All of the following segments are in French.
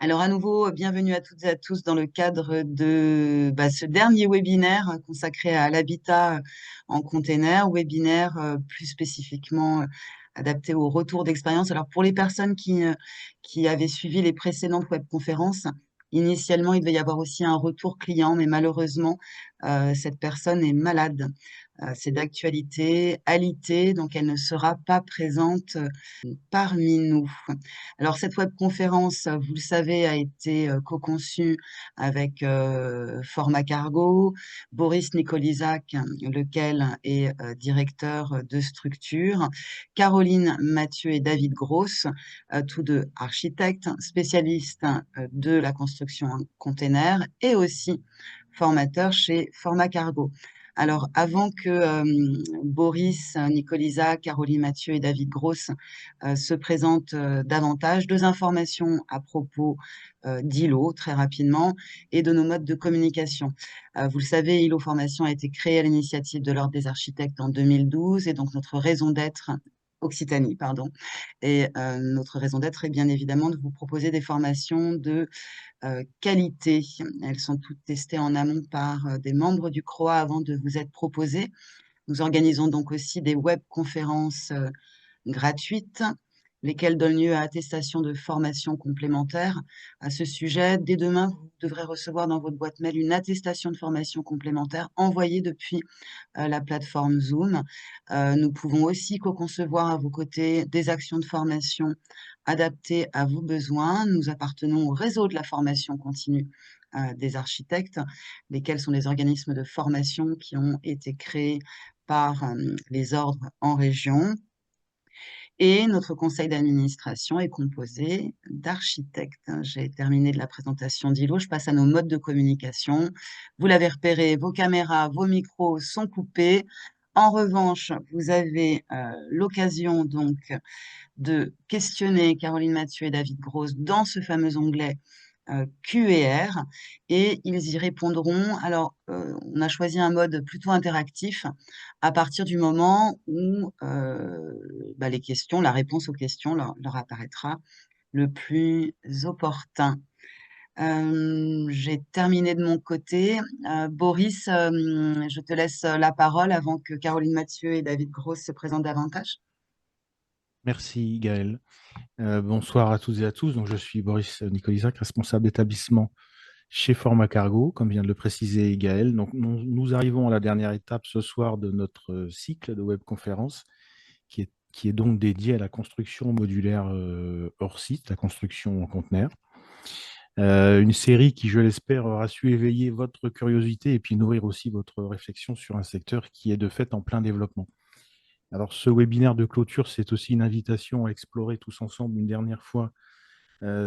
Alors à nouveau, bienvenue à toutes et à tous dans le cadre de ce dernier webinaire consacré à l'habitat en container, webinaire plus spécifiquement adapté au retour d'expérience. Alors pour les personnes qui avaient suivi les précédentes webconférences, initialement il devait y avoir aussi un retour client, mais malheureusement cette personne est malade. C'est d'actualité, alité, donc elle ne sera pas présente parmi nous. Alors cette webconférence, vous le savez, a été co-conçue avec Format Cargo, Boris Nicolizac, lequel est directeur de structure, Caroline Mathieu et David Gross, tous deux architectes, spécialistes de la construction en container et aussi formateurs chez Format Cargo. Alors, avant que Boris Nicolizac, Caroline Mathieu et David Gross se présentent davantage, deux informations à propos d'ILO, très rapidement, et de nos modes de communication. Vous le savez, ILO Formation a été créé à l'initiative de l'Ordre des architectes en 2012, et donc notre raison d'être, Occitanie, pardon, et notre raison d'être est bien évidemment de vous proposer des formations de qualité. Elles sont toutes testées en amont par des membres du CROA avant de vous être proposées. Nous organisons donc aussi des webconférences gratuites, lesquelles donnent lieu à attestation de formation complémentaire. À ce sujet, dès demain, vous devrez recevoir dans votre boîte mail une attestation de formation complémentaire envoyée depuis la plateforme Zoom. Nous pouvons aussi co-concevoir à vos côtés des actions de formation adaptées à vos besoins. Nous appartenons au réseau de la formation continue des architectes, lesquels sont des organismes de formation qui ont été créés par les ordres en région. Et notre conseil d'administration est composé d'architectes. J'ai terminé de la présentation d'ILO, je passe à nos modes de communication. Vous l'avez repéré, vos caméras, vos micros sont coupés. En revanche, vous avez l'occasion donc de questionner Caroline Mathieu et David Gross dans ce fameux onglet Q&R et ils y répondront. Alors, on a choisi un mode plutôt interactif à partir du moment où les questions, la réponse aux questions leur apparaîtra le plus opportun. J'ai terminé de mon côté. Boris, je te laisse la parole avant que Caroline Mathieu et David Gross se présentent davantage. Merci Gaël. Bonsoir à toutes et à tous. Donc, je suis Boris Nicolizac, responsable d'établissement chez Format Cargo, comme vient de le préciser Gaël. Donc, nous arrivons à la dernière étape ce soir de notre cycle de webconférence qui est donc dédié à la construction modulaire hors site, la construction en conteneur. Une série qui, je l'espère, aura su éveiller votre curiosité et puis nourrir aussi votre réflexion sur un secteur qui est de fait en plein développement. Alors, ce webinaire de clôture, c'est aussi une invitation à explorer tous ensemble une dernière fois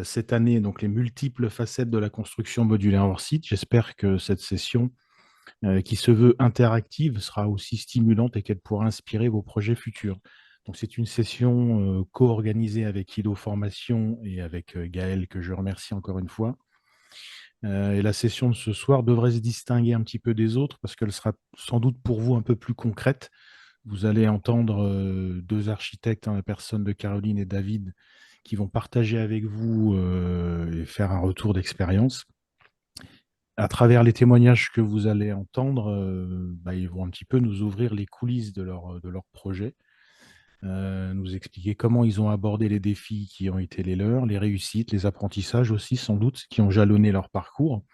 cette année donc les multiples facettes de la construction modulaire hors site. J'espère que cette session, qui se veut interactive, sera aussi stimulante et qu'elle pourra inspirer vos projets futurs. Donc, c'est une session co-organisée avec ILO Formation et avec Gaël, que je remercie encore une fois. Et la session de ce soir devrait se distinguer un petit peu des autres parce qu'elle sera sans doute pour vous un peu plus concrète. Vous allez entendre deux architectes, la personne de Caroline et David, qui vont partager avec vous et faire un retour d'expérience. À travers les témoignages que vous allez entendre, ils vont un petit peu nous ouvrir les coulisses de leur projet, nous expliquer comment ils ont abordé les défis qui ont été les leurs, les réussites, les apprentissages aussi sans doute, qui ont jalonné leur parcours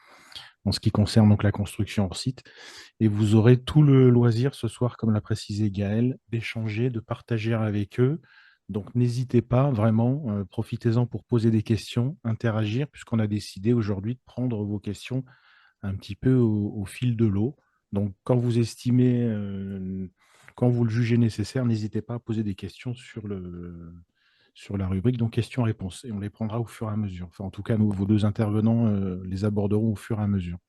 en ce qui concerne donc la construction hors site. Et vous aurez tout le loisir ce soir, comme l'a précisé Gaël, d'échanger, de partager avec eux. Donc n'hésitez pas, vraiment, profitez-en pour poser des questions, interagir, puisqu'on a décidé aujourd'hui de prendre vos questions un petit peu au fil de l'eau. Donc quand vous estimez, quand vous le jugez nécessaire, n'hésitez pas à poser des questions sur la rubrique, donc questions-réponses, et on les prendra au fur et à mesure. Enfin, en tout cas, vos deux intervenants les aborderont au fur et à mesure.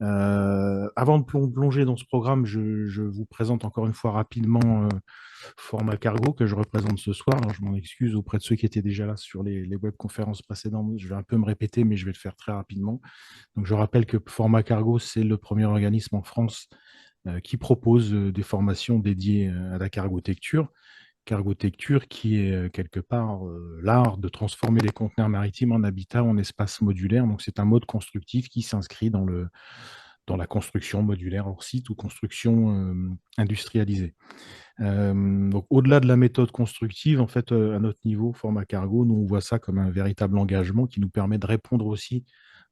Avant de plonger dans ce programme, je vous présente encore une fois rapidement Format Cargo que je représente ce soir. Alors, je m'en excuse auprès de ceux qui étaient déjà là sur les webconférences précédentes. Je vais un peu me répéter, mais je vais le faire très rapidement. Donc, je rappelle que Format Cargo, c'est le premier organisme en France qui propose des formations dédiées à la cargotecture. Cargotecture, qui est quelque part l'art de transformer les conteneurs maritimes en habitat, en espace modulaire. Donc, c'est un mode constructif qui s'inscrit dans la construction modulaire hors site ou construction industrialisée. Donc, au-delà de la méthode constructive, en fait, à notre niveau, format cargo, nous, on voit ça comme un véritable engagement qui nous permet de répondre aussi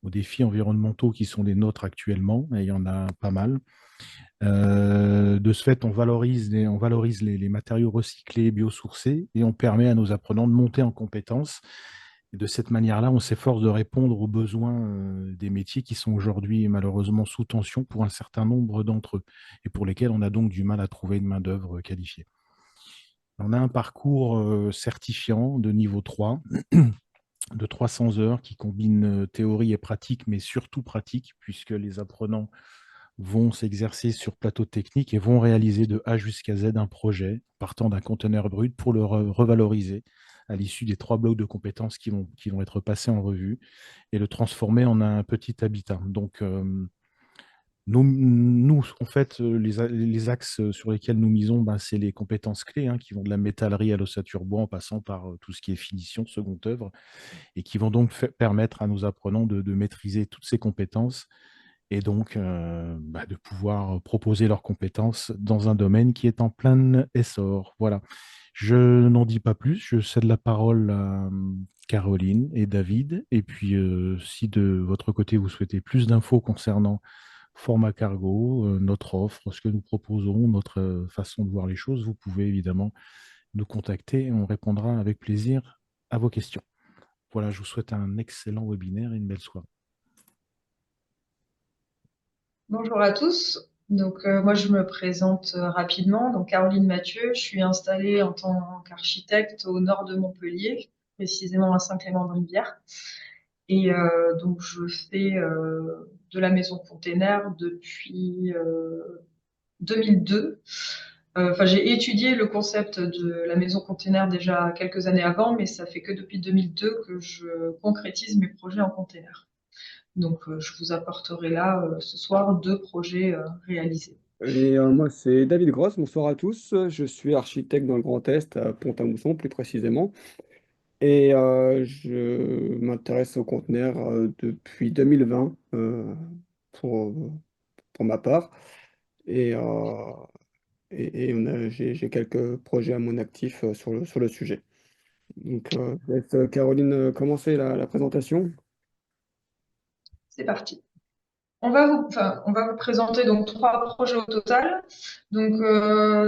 aux défis environnementaux qui sont les nôtres actuellement, et il y en a pas mal. De ce fait, on valorise les matériaux recyclés, biosourcés, et on permet à nos apprenants de monter en compétences. Et de cette manière-là, on s'efforce de répondre aux besoins des métiers qui sont aujourd'hui malheureusement sous tension pour un certain nombre d'entre eux, et pour lesquels on a donc du mal à trouver une main-d'œuvre qualifiée. On a un parcours certifiant de niveau 3, de 300 heures, qui combine théorie et pratique, mais surtout pratique, puisque les apprenants vont s'exercer sur plateau technique et vont réaliser de A jusqu'à Z un projet partant d'un conteneur brut pour le revaloriser à l'issue des 3 blocs de compétences qui vont être passés en revue et le transformer en un petit habitat. Donc, nous, en fait, les axes sur lesquels nous misons, ben, c'est les compétences clés, hein, qui vont de la métallerie à l'ossature bois en passant par tout ce qui est finition, seconde œuvre, et qui vont donc permettre à nos apprenants de maîtriser toutes ces compétences et donc bah, de pouvoir proposer leurs compétences dans un domaine qui est en plein essor. Voilà. Je n'en dis pas plus, je cède la parole à Caroline et David. Et puis, si de votre côté, vous souhaitez plus d'infos concernant format cargo, notre offre, ce que nous proposons, notre façon de voir les choses, vous pouvez évidemment nous contacter et on répondra avec plaisir à vos questions. Voilà, je vous souhaite un excellent webinaire et une belle soirée. Bonjour à tous. Donc, moi, je me présente rapidement. Donc, Caroline Mathieu, je suis installée en tant qu'architecte au nord de Montpellier, précisément à Saint-Clément-de-Rivière. Et donc, je fais de la maison container depuis 2002. Enfin, j'ai étudié le concept de la maison container déjà quelques années avant, mais ça fait que depuis 2002 que je concrétise mes projets en container. Donc, je vous apporterai là ce soir 2 projets réalisés. Et moi, c'est David Gross. Bonsoir à tous. Je suis architecte dans le Grand Est, à Pont-à-Mousson plus précisément. Et je m'intéresse aux conteneurs depuis 2020 pour, pour ma part. Et, j'ai quelques projets à mon actif sur le sujet. Donc, je laisse Caroline commencer la présentation. C'est parti. On va vous présenter donc 3 projets au total. Donc,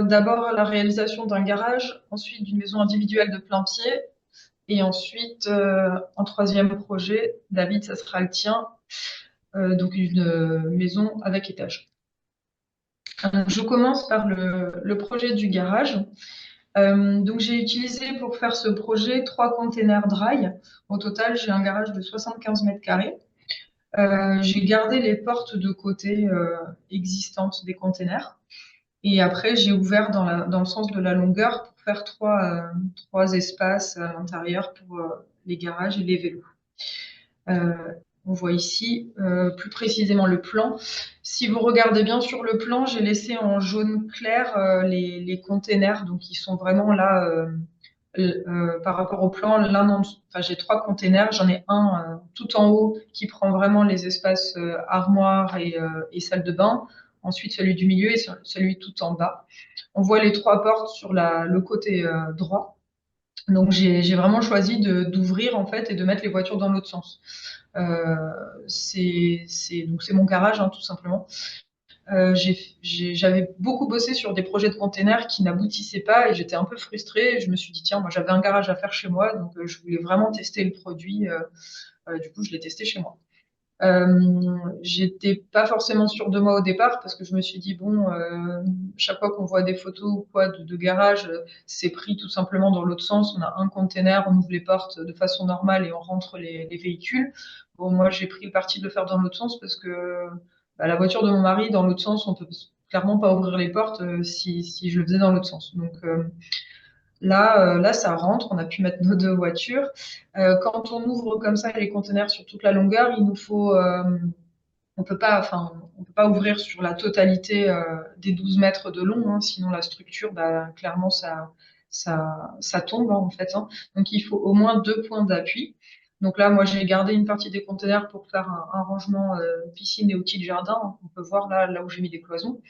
d'abord la réalisation d'un garage, ensuite d'une maison individuelle de plein pied, et ensuite, en 3e projet, David, ça sera le tien, donc une maison avec étage. Donc, je commence par le projet du garage. Donc, j'ai utilisé pour faire ce projet 3 containers dry. Au total, j'ai un garage de 75 mètres carrés. J'ai gardé les portes de côté existantes des containers. Et après, j'ai ouvert dans le sens de la longueur pour faire 3 espaces à l'intérieur pour les garages et les vélos. On voit ici plus précisément le plan. Si vous regardez bien sur le plan, j'ai laissé en jaune clair les containers. Donc, ils sont vraiment là par rapport au plan, l'un en dessous. Enfin, j'ai 3 containers, j'en ai un tout en haut qui prend vraiment les espaces armoire et salle de bain. Ensuite, celui du milieu et celui tout en bas. On voit les 3 portes sur le côté droit. Donc, j'ai vraiment choisi d'ouvrir en fait et de mettre les voitures dans l'autre sens. Donc c'est mon garage, hein, tout simplement. J'avais beaucoup bossé sur des projets de containers qui n'aboutissaient pas et j'étais un peu frustrée. Et je me suis dit, tiens, moi j'avais un garage à faire chez moi, donc je voulais vraiment tester le produit. Du coup, je l'ai testé chez moi. J'étais pas forcément sûre de moi au départ parce que je me suis dit, bon, chaque fois qu'on voit des photos ou quoi de garage, c'est pris tout simplement dans l'autre sens. On a un container, on ouvre les portes de façon normale et on rentre les véhicules. Bon, moi, j'ai pris le parti de le faire dans l'autre sens parce que bah, la voiture de mon mari, dans l'autre sens, on peut clairement pas ouvrir les portes si je le faisais dans l'autre sens. Donc, là, ça rentre, on a pu mettre nos 2 voitures. Quand on ouvre comme ça les conteneurs sur toute la longueur, il nous faut, on peut pas, enfin, on peut pas ouvrir sur la totalité des 12 mètres de long, hein, sinon la structure, bah, clairement, ça tombe en fait, hein. Donc il faut au moins 2 points d'appui. Donc là, moi, j'ai gardé une partie des containers pour faire un rangement piscine et outils de jardin, hein. On peut voir là où j'ai mis des cloisons.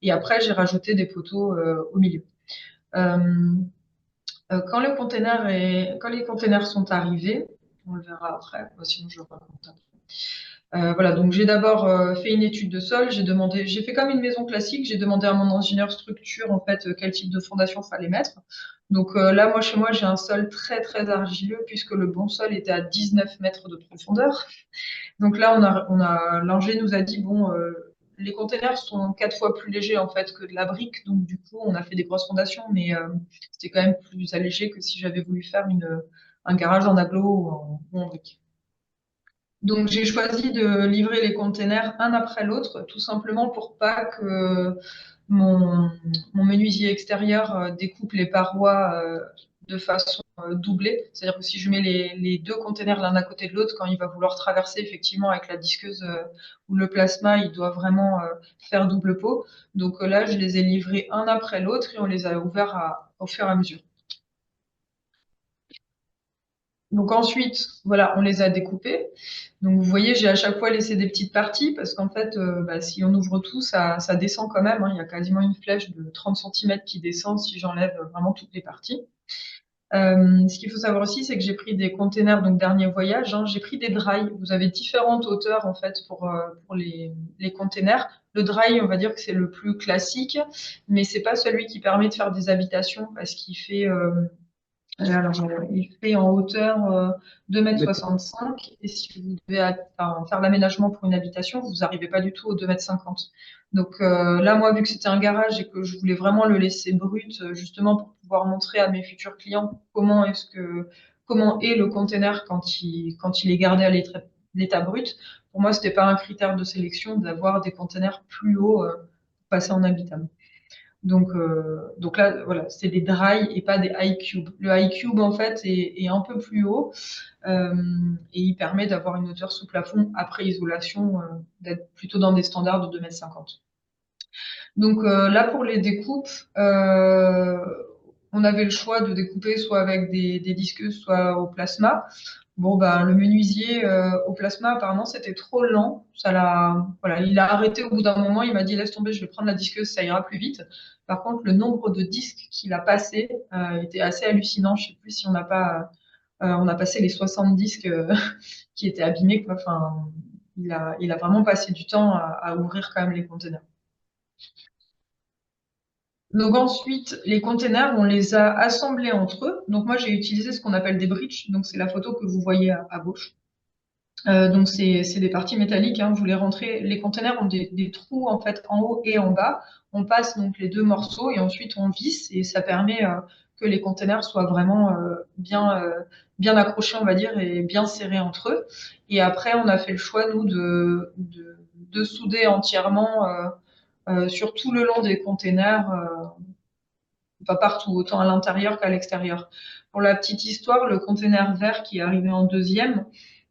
Et après, j'ai rajouté des poteaux au milieu. Euh, quand les containers sont arrivés, on le verra après, sinon je le raconte. Voilà, donc j'ai d'abord fait une étude de sol. J'ai fait comme une maison classique. J'ai demandé à mon ingénieur structure en fait quel type de fondation fallait mettre. Donc là, moi chez moi, j'ai un sol très très argileux puisque le bon sol était à 19 mètres de profondeur. Donc là, l'ingé nous a dit bon, les containers sont 4 fois plus légers en fait que de la brique. Donc du coup, on a fait des grosses fondations, mais c'était quand même plus allégé que si j'avais voulu faire un garage en agglo ou en brique. Donc j'ai choisi de livrer les containers un après l'autre, tout simplement pour pas que mon, mon menuisier extérieur découpe les parois de façon doublée. C'est-à-dire que si je mets les 2 containers l'un à côté de l'autre, quand il va vouloir traverser effectivement avec la disqueuse ou le plasma, il doit vraiment faire double pot. Donc là, je les ai livrés un après l'autre et on les a ouverts au fur et à mesure. Donc ensuite, voilà, on les a découpés. Donc vous voyez, j'ai à chaque fois laissé des petites parties parce qu'en fait, si on ouvre tout, ça descend quand même, hein. Il y a quasiment une flèche de 30 cm qui descend si j'enlève vraiment toutes les parties. Ce qu'il faut savoir aussi, c'est que j'ai pris des containers, donc dernier voyage, hein. J'ai pris des dry. Vous avez différentes hauteurs en fait pour les containers. Le dry, on va dire que c'est le plus classique, mais c'est pas celui qui permet de faire des habitations parce qu'il fait il fait en hauteur 2,65 m et si vous devez faire l'aménagement pour une habitation, vous n'arrivez pas du tout aux 2,50 m. Donc là, moi, vu que c'était un garage et que je voulais vraiment le laisser brut, justement pour pouvoir montrer à mes futurs clients comment est le container quand il est gardé à l'état brut. Pour moi, c'était pas un critère de sélection d'avoir des containers plus hauts pour passer en habitable. Donc là, voilà, c'est des dry et pas des high cube. Le high cube, en fait, est un peu plus haut et il permet d'avoir une hauteur sous plafond après isolation, d'être plutôt dans des standards de 2,50 m. Donc là, pour les découpes, on avait le choix de découper soit avec des disqueuses, soit au plasma. Bon, ben, le menuisier au plasma, apparemment, c'était trop lent. Voilà, il a arrêté au bout d'un moment. Il m'a dit, laisse tomber, je vais prendre la disqueuse, ça ira plus vite. Par contre, le nombre de disques qu'il a passé était assez hallucinant. Je sais plus si on a passé les 60 disques qui étaient abîmés, quoi. Enfin, il a vraiment passé du temps à ouvrir quand même les conteneurs. Donc ensuite, les containers, on les a assemblés entre eux. Donc moi, j'ai utilisé ce qu'on appelle des bridges. Donc c'est la photo que vous voyez à gauche. Donc c'est des parties métalliques, hein. Vous les rentrez. Les containers ont des trous en fait en haut et en bas. On passe donc les 2 morceaux et ensuite on visse et ça permet que les containers soient vraiment bien accrochés, on va dire, et bien serrés entre eux. Et après, on a fait le choix nous de souder entièrement sur tout le long des containers. Pas partout, autant à l'intérieur qu'à l'extérieur. Pour la petite histoire, le container vert qui est arrivé en deuxième,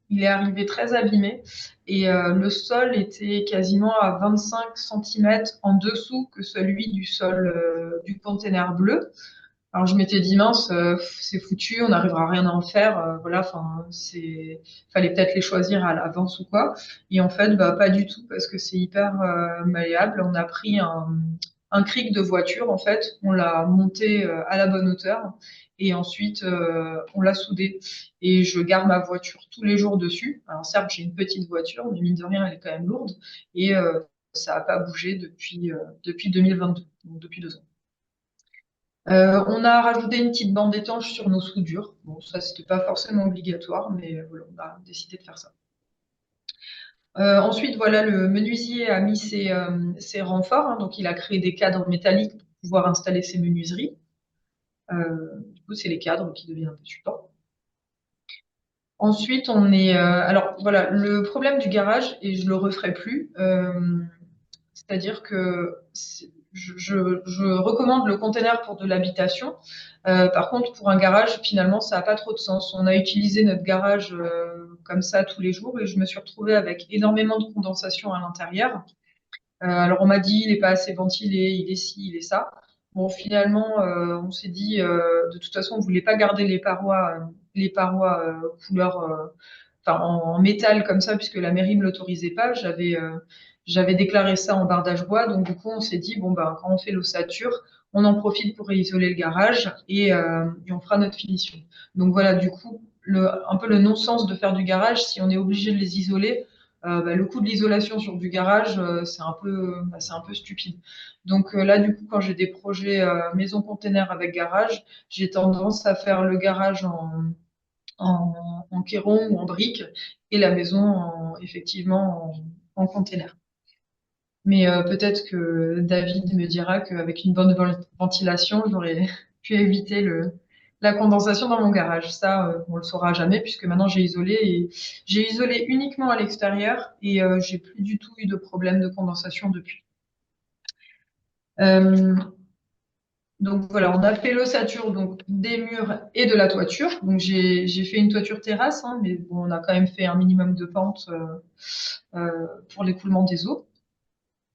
il est arrivé très abîmé et le sol était quasiment à 25 cm en dessous que celui du sol du container bleu. Alors je m'étais dit mince, c'est foutu, on n'arrivera à rien à en faire. Voilà, enfin fallait peut-être les choisir à l'avance ou quoi. Et en fait, bah pas du tout parce que c'est hyper malléable. On a pris un cric de voiture en fait, on l'a monté à la bonne hauteur et ensuite on l'a soudé. Et je garde ma voiture tous les jours dessus. Alors certes, j'ai une petite voiture, mais mine de rien, elle est quand même lourde et ça n'a pas bougé depuis 2022, donc depuis 2 ans. On a rajouté une petite bande étanche sur nos soudures. Bon, ça, c'était pas forcément obligatoire, mais voilà, on a décidé de faire ça. Ensuite, voilà, le menuisier a mis ses renforts, hein. Donc il a créé des cadres métalliques pour pouvoir installer ses menuiseries. Du coup, c'est les cadres qui deviennent un peu support. Ensuite, alors voilà, le problème du garage, et je le referai plus, c'est-à-dire que je recommande le container pour de l'habitation. Par contre, pour un garage, finalement, ça n'a pas trop de sens. On a utilisé notre garage comme ça tous les jours et je me suis retrouvée avec énormément de condensation à l'intérieur. Alors, on m'a dit, il n'est pas assez ventilé, il est ci, il est ça. bon, finalement, on s'est dit, de toute façon, on voulait pas garder les parois couleur, enfin, en métal comme ça, puisque la mairie me l'autorisait pas. J'avais déclaré ça en bardage bois, donc du coup, on s'est dit, bon, bah, quand on fait l'ossature, on en profite pour isoler le garage et on fera notre finition. Donc voilà, du coup, un peu le non-sens de faire du garage, si on est obligé de les isoler, bah, le coût de l'isolation sur du garage, c'est un peu stupide. Donc là, du coup, quand j'ai des projets maison container avec garage, j'ai tendance à faire le garage en kéron ou en brique et la maison effectivement en container. Mais peut-être que David me dira qu'avec une bonne ventilation, j'aurais pu éviter la condensation dans mon garage. Ça, on le saura jamais puisque maintenant j'ai isolé uniquement à l'extérieur et j'ai plus du tout eu de problème de condensation depuis. Euh, Donc voilà, on a fait l'ossature donc des murs et de la toiture. Donc j'ai fait une toiture terrasse, hein, mais bon, on a quand même fait un minimum de pente pour l'écoulement des eaux.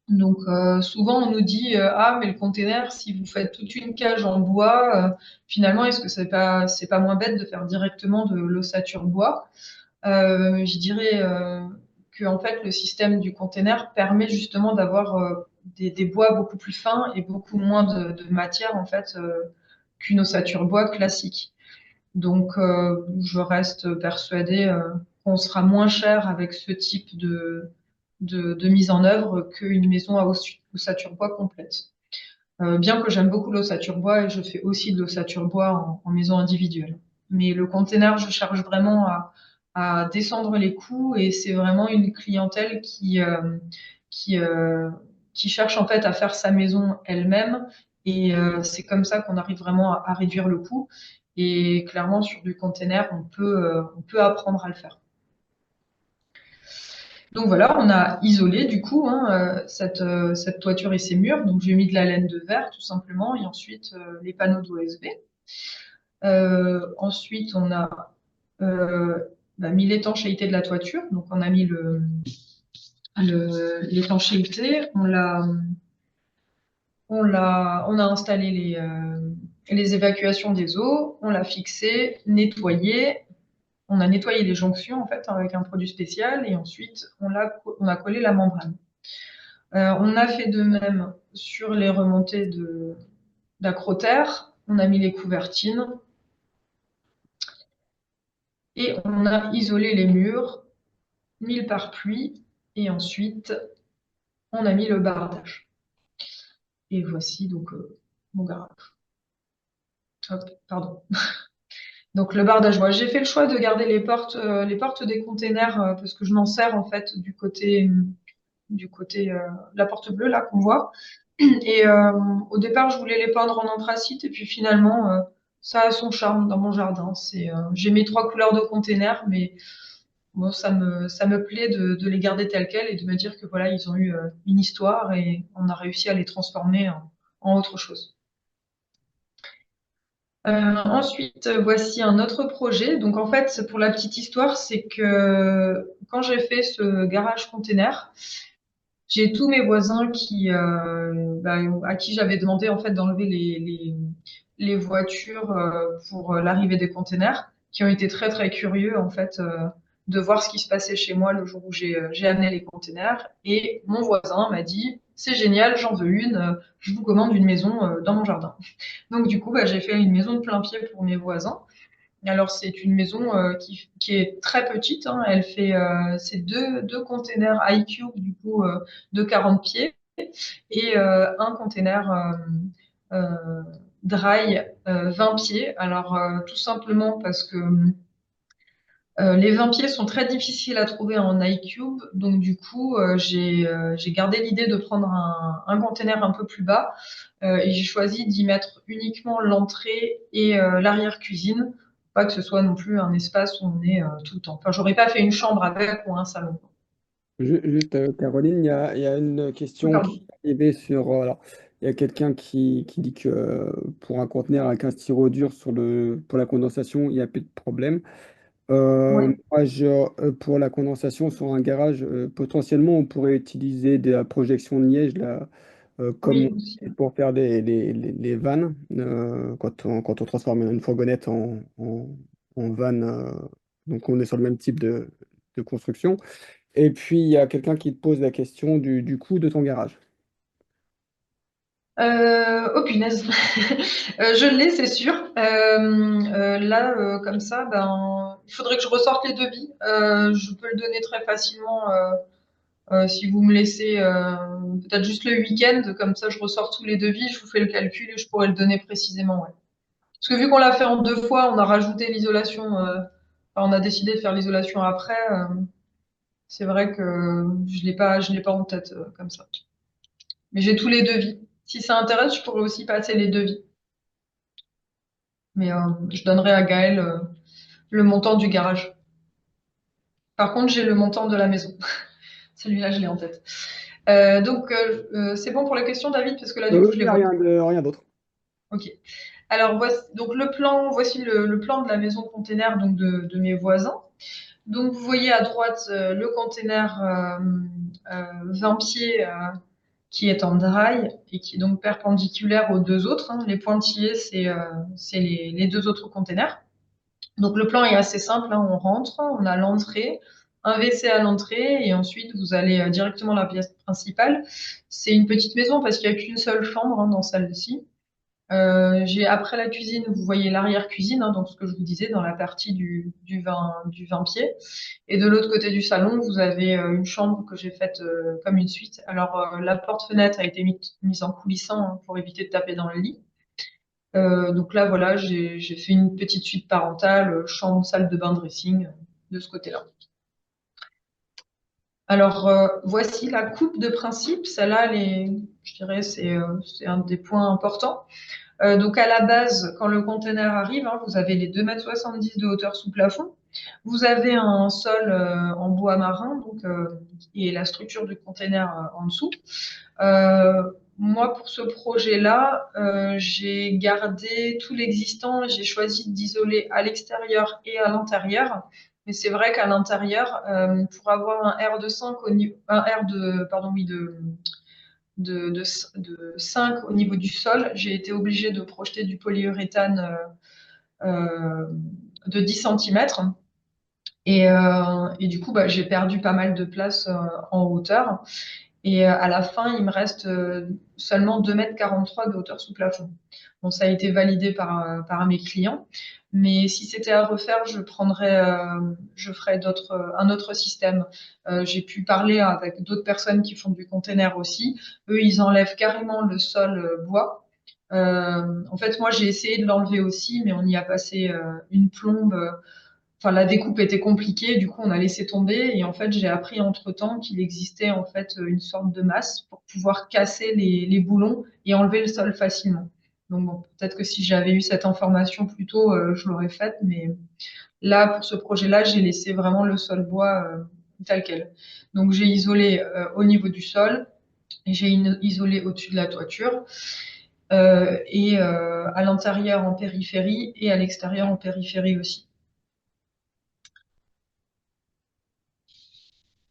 Donc souvent on nous dit ah mais le container, si vous faites toute une cage en bois, finalement est-ce que c'est pas moins bête de faire directement de l'ossature bois? Je dirais que en fait le système du container permet justement d'avoir des bois beaucoup plus fins et beaucoup moins de matière en fait qu'une ossature bois classique. Donc je reste persuadée qu'on sera moins cher avec ce type de mise en œuvre qu'une maison à ossature bois complète. Bien que j'aime beaucoup l'ossature bois et je fais aussi de l'ossature bois en maison individuelle. Mais le container, je cherche vraiment à descendre les coûts et c'est vraiment une clientèle qui, euh, qui cherche en fait à faire sa maison elle-même et c'est comme ça qu'on arrive vraiment à réduire le coût. Et clairement, sur du container, on peut apprendre à le faire. Donc voilà, on a isolé du coup cette toiture et ses murs. Donc j'ai mis de la laine de verre tout simplement et ensuite les panneaux d'OSB. Ensuite, on a mis l'étanchéité de la toiture. Donc on a mis l'étanchéité, on a installé les évacuations des eaux, on l'a fixé, nettoyé. On a nettoyé les jonctions en fait avec un produit spécial et ensuite on a collé la membrane. On a fait de même sur les remontées d'acrotère. On a mis les couvertines et on a isolé les murs, mis le pare-pluie et ensuite on a mis le bardage. Et voici donc mon garage. Hop, pardon. Donc le bardage, moi j'ai fait le choix de garder les portes des containers parce que je m'en sers en fait du côté la porte bleue là qu'on voit. Et au départ, je voulais les peindre en anthracite et puis finalement, ça a son charme dans mon jardin. J'ai mes trois couleurs de container, mais bon, ça me plaît de les garder telles quelles et de me dire que voilà, ils ont eu une histoire et on a réussi à les transformer en autre chose. Ensuite, voici un autre projet. Donc en fait, pour la petite histoire, c'est que quand j'ai fait ce garage container, j'ai tous mes voisins à qui j'avais demandé en fait d'enlever les voitures pour l'arrivée des containers, qui ont été très très curieux en fait de voir ce qui se passait chez moi le jour où j'ai amené les containers. Et mon voisin m'a dit, c'est génial, j'en veux une, je vous commande une maison dans mon jardin. Donc du coup, bah, j'ai fait une maison de plein pied pour mes voisins. Alors c'est une maison qui est très petite, hein. Elle fait c'est deux containers iCube du coup de 40 pieds et un container dry 20 pieds. Alors tout simplement parce que les 20 pieds sont très difficiles à trouver en iCube, donc du coup j'ai gardé l'idée de prendre un container un peu plus bas et j'ai choisi d'y mettre uniquement l'entrée et l'arrière-cuisine, pas que ce soit non plus un espace où on est tout le temps. Enfin, j'aurais pas fait une chambre avec ou un salon. Juste, Caroline, il y a une question Pardon. qui est arrivée sur. Alors, il y a quelqu'un qui dit que pour un conteneur avec un styro dur pour la condensation, il n'y a plus de problème. Oui. Pour la condensation sur un garage, potentiellement, on pourrait utiliser de la projection de neige là, comme Oui, on aussi. utilise pour faire les vannes, quand on transforme une fourgonnette en van, donc on est sur le même type de construction. Et puis, il y a quelqu'un qui te pose la question du coût de ton garage. Oh punaise, je l'ai, c'est sûr. Là, comme ça, ben, il faudrait que je ressorte les devis. Je peux le donner très facilement si vous me laissez peut-être juste le week-end, comme ça je ressors tous les devis, je vous fais le calcul et je pourrais le donner précisément. Ouais. Parce que vu qu'on l'a fait en 2 fois, on a rajouté l'isolation, enfin, on a décidé de faire l'isolation après. C'est vrai que je l'ai pas en tête comme ça. Mais j'ai tous les devis. Si ça intéresse, je pourrais aussi passer les devis. Mais je donnerai à Gaël le montant du garage. Par contre, j'ai le montant de la maison. Celui-là, je l'ai en tête. C'est bon pour la question, David, parce que là, du coup, je Il les n'y a vois. rien d'autre. Ok. Alors, voici le plan de la maison container donc de mes voisins. Donc, vous voyez à droite le container 20 pieds qui est en draille et qui est donc perpendiculaire aux deux autres, hein. Les pointillés, c'est les deux autres containers. Donc le plan est assez simple, hein. On rentre, on a l'entrée, un WC à l'entrée et ensuite vous allez directement à la pièce principale. C'est une petite maison parce qu'il n'y a qu'une seule chambre hein, dans celle-ci. J'ai après la cuisine, vous voyez l'arrière-cuisine, hein, donc ce que je vous disais dans la partie du 20 pieds. Et de l'autre côté du salon, vous avez une chambre que j'ai faite comme une suite. Alors la porte-fenêtre a été mise en coulissant hein, pour éviter de taper dans le lit. Donc là, voilà, j'ai fait une petite suite parentale, chambre, salle de bain, dressing, de ce côté-là. Alors, voici la coupe de principe. Celle-là, je dirais, c'est un des points importants. Donc, à la base, quand le conteneur arrive, hein, vous avez les 2,70 m de hauteur sous plafond. Vous avez un sol en bois marin, donc, et la structure du conteneur en dessous. Euh, Moi, pour ce projet-là, j'ai gardé tout l'existant. J'ai choisi d'isoler à l'extérieur et à l'intérieur. Mais c'est vrai qu'à l'intérieur, pour avoir un R de 5 un R de, pardon, oui, de 5 au niveau du sol, j'ai été obligée de projeter du polyuréthane de 10 cm. Et du coup, bah, j'ai perdu pas mal de place en hauteur. Et à la fin, il me reste seulement 2,43 m de hauteur sous plafond. Bon, ça a été validé par mes clients. Mais si c'était à refaire, je ferais un autre système. J'ai pu parler avec d'autres personnes qui font du container aussi. Eux, ils enlèvent carrément le sol bois. En fait, moi, j'ai essayé de l'enlever aussi, mais on y a passé une plombe. Enfin, la découpe était compliquée, du coup, on a laissé tomber. Et en fait, j'ai appris entre-temps qu'il existait en fait une sorte de masse pour pouvoir casser les boulons et enlever le sol facilement. Donc bon, peut-être que si j'avais eu cette information plus tôt, je l'aurais faite. Mais là, pour ce projet-là, j'ai laissé vraiment le sol bois tel quel. Donc j'ai isolé au niveau du sol et j'ai isolé au-dessus de la toiture. Et à l'intérieur en périphérie et à l'extérieur en périphérie aussi.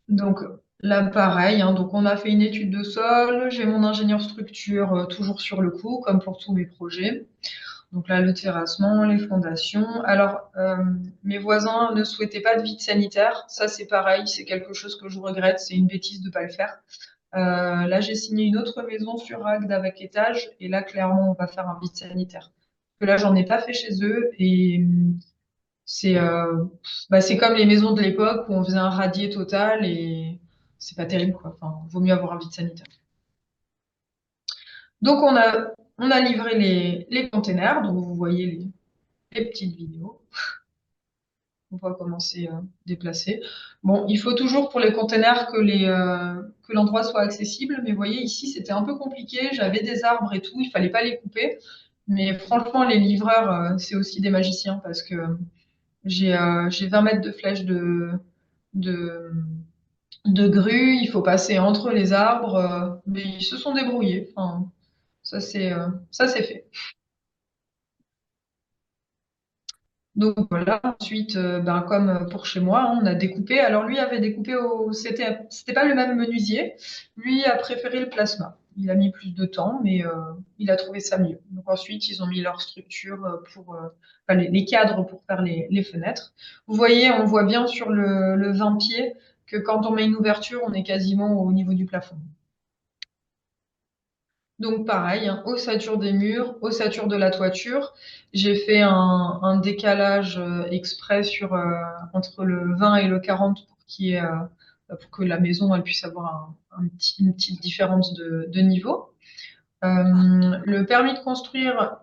Donc là, pareil, hein, donc on a fait une étude de sol, j'ai mon ingénieur structure toujours sur le coup, comme pour tous mes projets. Donc là, le terrassement, les fondations. Alors, mes voisins ne souhaitaient pas de vide sanitaire. Ça, c'est pareil, c'est quelque chose que je regrette, c'est une bêtise de ne pas le faire. Là, j'ai signé une autre maison sur Agde avec étage, et là, clairement, on va faire un vide sanitaire. Parce que là, j'en ai pas fait chez eux, et c'est c'est comme les maisons de l'époque où on faisait un radier total et c'est pas terrible quoi. Enfin, vaut mieux avoir un vide sanitaire. Donc on a livré les containers, donc vous voyez les petites vidéos. On va commencer à déplacer. Bon, il faut toujours pour les containers que l'endroit soit accessible, mais vous voyez ici c'était un peu compliqué. J'avais des arbres et tout, il fallait pas les couper. Mais franchement, les livreurs, c'est aussi des magiciens parce que j'ai 20 mètres de flèche de, de grue, il faut passer entre les arbres, mais ils se sont débrouillés. Enfin, ça c'est fait. Donc voilà, ensuite, comme pour chez moi, hein, on a découpé. Alors lui avait découpé c'était pas le même menuisier. Lui a préféré le plasma. il a mis plus de temps, mais il a trouvé ça mieux. Donc ensuite, ils ont mis leur structure enfin, les cadres pour faire les fenêtres. Vous voyez, on voit bien sur le 20 pieds que quand on met une ouverture, on est quasiment au niveau du plafond. Donc pareil, hein, ossature des murs, ossature de la toiture. J'ai fait un décalage exprès entre le 20 et le 40 pour que la maison elle puisse avoir une petite différence de niveau. Le permis de construire,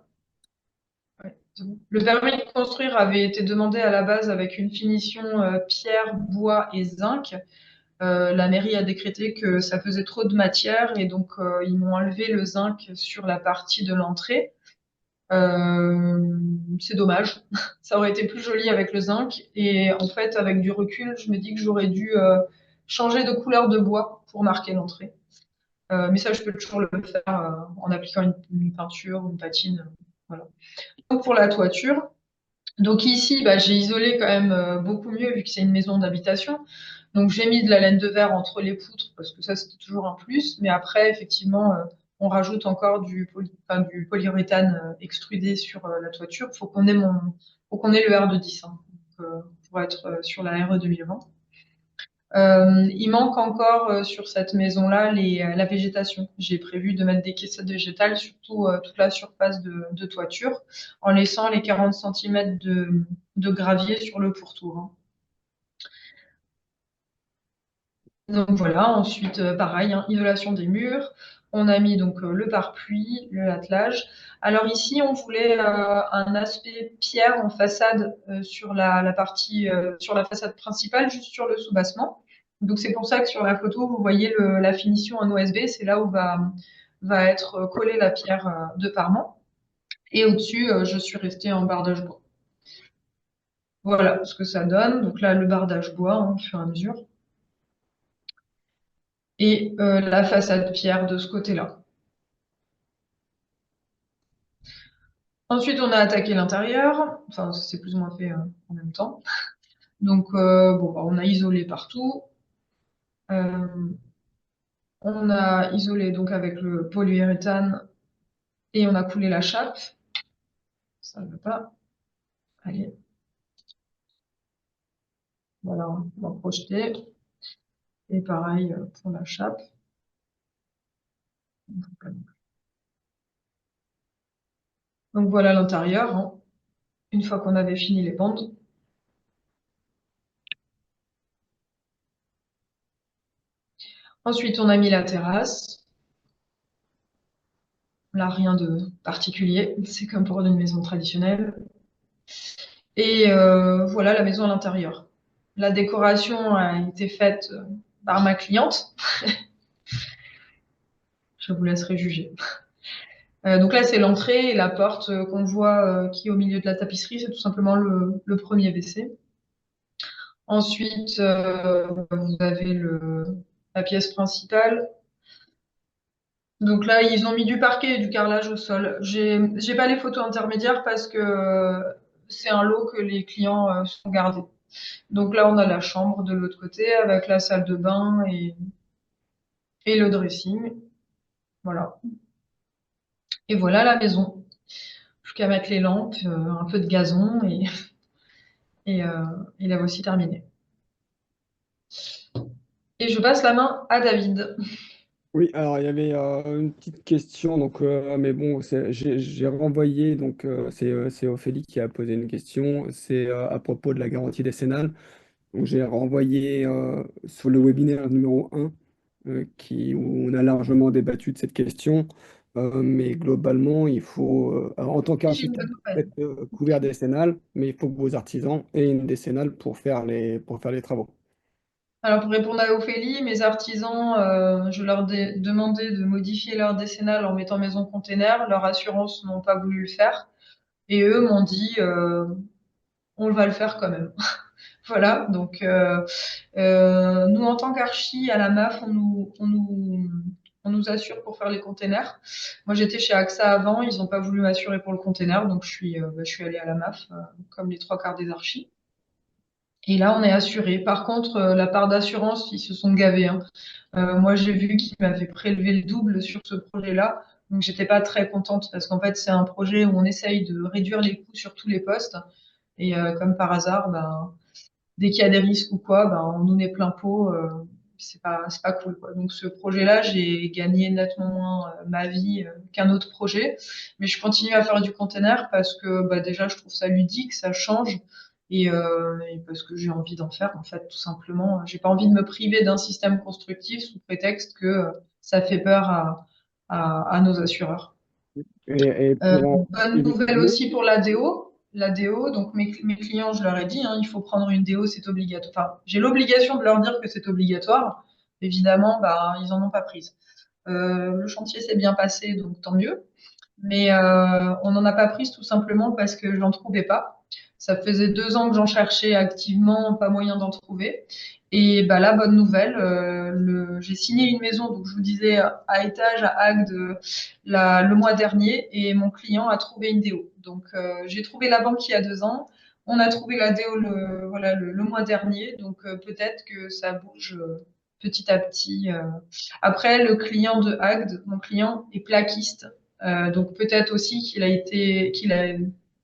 ouais, c'est bon. Le permis de construire avait été demandé à la base avec une finition pierre, bois et zinc. La mairie a décrété que ça faisait trop de matière et donc ils m'ont enlevé le zinc sur la partie de l'entrée. C'est dommage. Ça aurait été plus joli avec le zinc. Et en fait, avec du recul, je me dis que j'aurais dû changer de couleur de bois pour marquer l'entrée. Mais ça, je peux toujours le faire en appliquant une peinture ou une patine. Voilà. Donc pour la toiture, donc ici, bah, j'ai isolé quand même beaucoup mieux vu que c'est une maison d'habitation. Donc j'ai mis de la laine de verre entre les poutres parce que ça c'était toujours un plus. Mais après, effectivement, on rajoute encore du polyuréthane extrudé sur la toiture. Faut qu'on ait le R210 hein, pour être sur la RE 2020. Il manque encore sur cette maison-là la végétation. J'ai prévu de mettre des caissettes végétales sur toute la surface de toiture, en laissant les 40 cm de gravier sur le pourtour. Hein. Donc voilà, ensuite pareil, hein, isolation des murs. On a mis donc le pare-pluie, le attelage. Alors ici, on voulait un aspect pierre en façade sur la partie sur la façade principale, juste sur le soubassement. Donc c'est pour ça que sur la photo, vous voyez la finition en OSB, c'est là où va être collée la pierre de parement. Et au-dessus, je suis restée en bardage bois. Voilà ce que ça donne. Donc là, le bardage bois, hein, au fur et à mesure. Et la façade pierre de ce côté-là. Ensuite, on a attaqué l'intérieur. Enfin, ça s'est plus ou moins fait en même temps. Donc, bon, bah, on a isolé partout. On a isolé donc avec le polyuréthane et on a coulé la chape. Ça ne veut pas. Allez. Voilà, on va projeter. Et pareil pour la chape. Donc voilà l'intérieur, hein, une fois qu'on avait fini les bandes. Ensuite, on a mis la terrasse. Là, rien de particulier. C'est comme pour une maison traditionnelle. Et voilà la maison à l'intérieur. La décoration a été faite par ma cliente. Je vous laisserai juger. Donc là, c'est l'entrée et la porte qu'on voit qui est au milieu de la tapisserie. C'est tout simplement le premier WC. Ensuite, vous avez la pièce principale. Donc là, ils ont mis du parquet et du carrelage au sol. J'ai pas les photos intermédiaires parce que c'est un lot que les clients sont gardés. Donc là, on a la chambre de l'autre côté avec la salle de bain et le dressing. Voilà. Et voilà la maison. Plus qu'à mettre les lampes, un peu de gazon et la voici terminée. Et je passe la main à David. Oui, alors il y avait une petite question, donc, mais bon, j'ai renvoyé, donc c'est Ophélie qui a posé une question, c'est à propos de la garantie décennale. Donc j'ai renvoyé sur le webinaire numéro 1, où on a largement débattu de cette question, mais globalement, il faut, en tant J'ai une qu'architecte, bonne nouvelle. être couvert décennale, mais il faut que vos artisans aient une décennale pour faire les travaux. Alors pour répondre à Ophélie, mes artisans, je leur ai demandé de modifier leur décennale en mettant maison container. Leur assurance n'ont pas voulu le faire. Et eux m'ont dit, on va le faire quand même. Voilà, donc nous en tant qu'archi à la MAF, on nous assure pour faire les containers. Moi j'étais chez AXA avant, ils n'ont pas voulu m'assurer pour le container, donc je suis allée à la MAF, comme les trois quarts des archis. Et là, on est assuré. Par contre, la part d'assurance, ils se sont gavés, hein. Moi, j'ai vu qu'ils m'avaient prélevé le double sur ce projet-là. Donc, j'étais pas très contente parce qu'en fait, c'est un projet où on essaye de réduire les coûts sur tous les postes. Et comme par hasard, ben, dès qu'il y a des risques ou quoi, ben, on nous met plein pot. C'est pas cool, quoi. Donc, ce projet-là, j'ai gagné nettement moins ma vie qu'un autre projet. Mais je continue à faire du container parce que bah, déjà, je trouve ça ludique, ça change. Et parce que j'ai envie d'en faire, en fait, tout simplement. J'ai pas envie de me priver d'un système constructif sous prétexte que ça fait peur à nos assureurs. Et pour en Bonne suivi nouvelle client, aussi pour la DO. La DO, donc mes clients, je leur ai dit, hein, il faut prendre une DO, c'est obligatoire. Enfin, j'ai l'obligation de leur dire que c'est obligatoire. Évidemment, bah, ils en ont pas prise. Le chantier s'est bien passé, donc tant mieux. Mais on n'en a pas prise tout simplement parce que je n'en trouvais pas. Ça faisait 2 ans que j'en cherchais activement, pas moyen d'en trouver. Et bah là, bonne nouvelle, j'ai signé une maison, donc je vous disais à étage à Agde le mois dernier, et mon client a trouvé une DO. Donc j'ai trouvé la banque il y a 2 ans, on a trouvé la DO voilà, le mois dernier, donc peut-être que ça bouge petit à petit. Après, le client de Agde, mon client est plaquiste. Donc peut-être aussi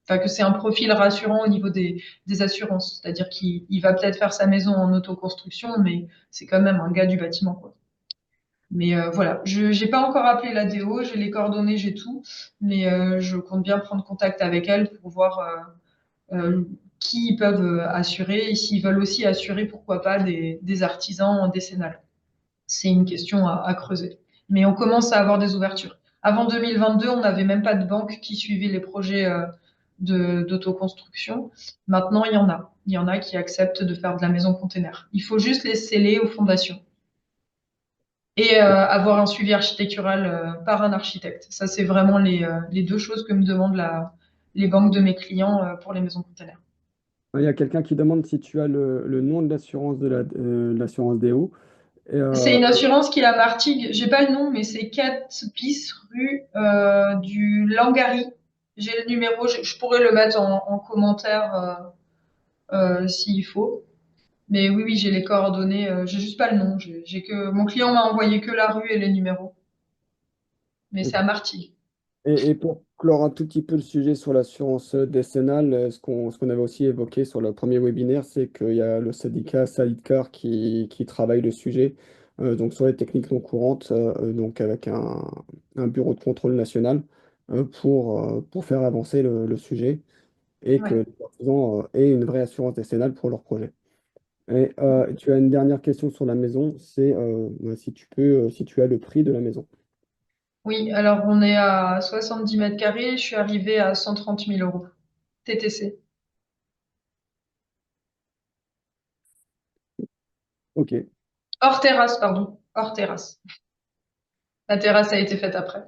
enfin, que c'est un profil rassurant au niveau des assurances. C'est-à-dire qu'il va peut-être faire sa maison en autoconstruction, mais c'est quand même un gars du bâtiment, quoi. Mais voilà, je n'ai pas encore appelé la DO, j'ai les coordonnées, j'ai tout, mais je compte bien prendre contact avec elle pour voir qui ils peuvent assurer et s'ils veulent aussi assurer, pourquoi pas, des artisans décennales. C'est une question à creuser. Mais on commence à avoir des ouvertures. Avant 2022, on n'avait même pas de banque qui suivait les projets d'autoconstruction. Maintenant, il y en a. Il y en a qui acceptent de faire de la maison container. Il faut juste les sceller aux fondations et avoir un suivi architectural par un architecte. Ça, c'est vraiment les deux choses que me demandent les banques de mes clients pour les maisons container. il y a quelqu'un qui demande si tu as le nom de l'assurance de l'assurance DO. Et, C'est une assurance qui la Martigues. J'ai pas le nom, mais c'est 4 bis rue du Langary. J'ai le numéro, je pourrais le mettre en commentaire s'il faut. Mais oui, oui, j'ai les coordonnées. J'ai juste pas le nom. J'ai que mon client m'a envoyé que la rue et les numéros. Mais c'est à Martigues. et pour clore un tout petit peu le sujet sur l'assurance décennale, ce qu'on avait aussi évoqué sur le premier webinaire, c'est qu'il y a le syndicat Salidcar qui travaille le sujet, donc sur les techniques non courantes, donc avec un bureau de contrôle national pour faire avancer le sujet et que Ouais. les artisans aient une vraie assurance décennale pour leur projet. Et tu as une dernière question sur la maison, c'est si tu peux, si tu as le prix de la maison. Oui, alors on est à 70 mètres carrés. Je suis arrivée à 130 000 euros. TTC. Ok. Hors terrasse, pardon. Hors terrasse. La terrasse a été faite après.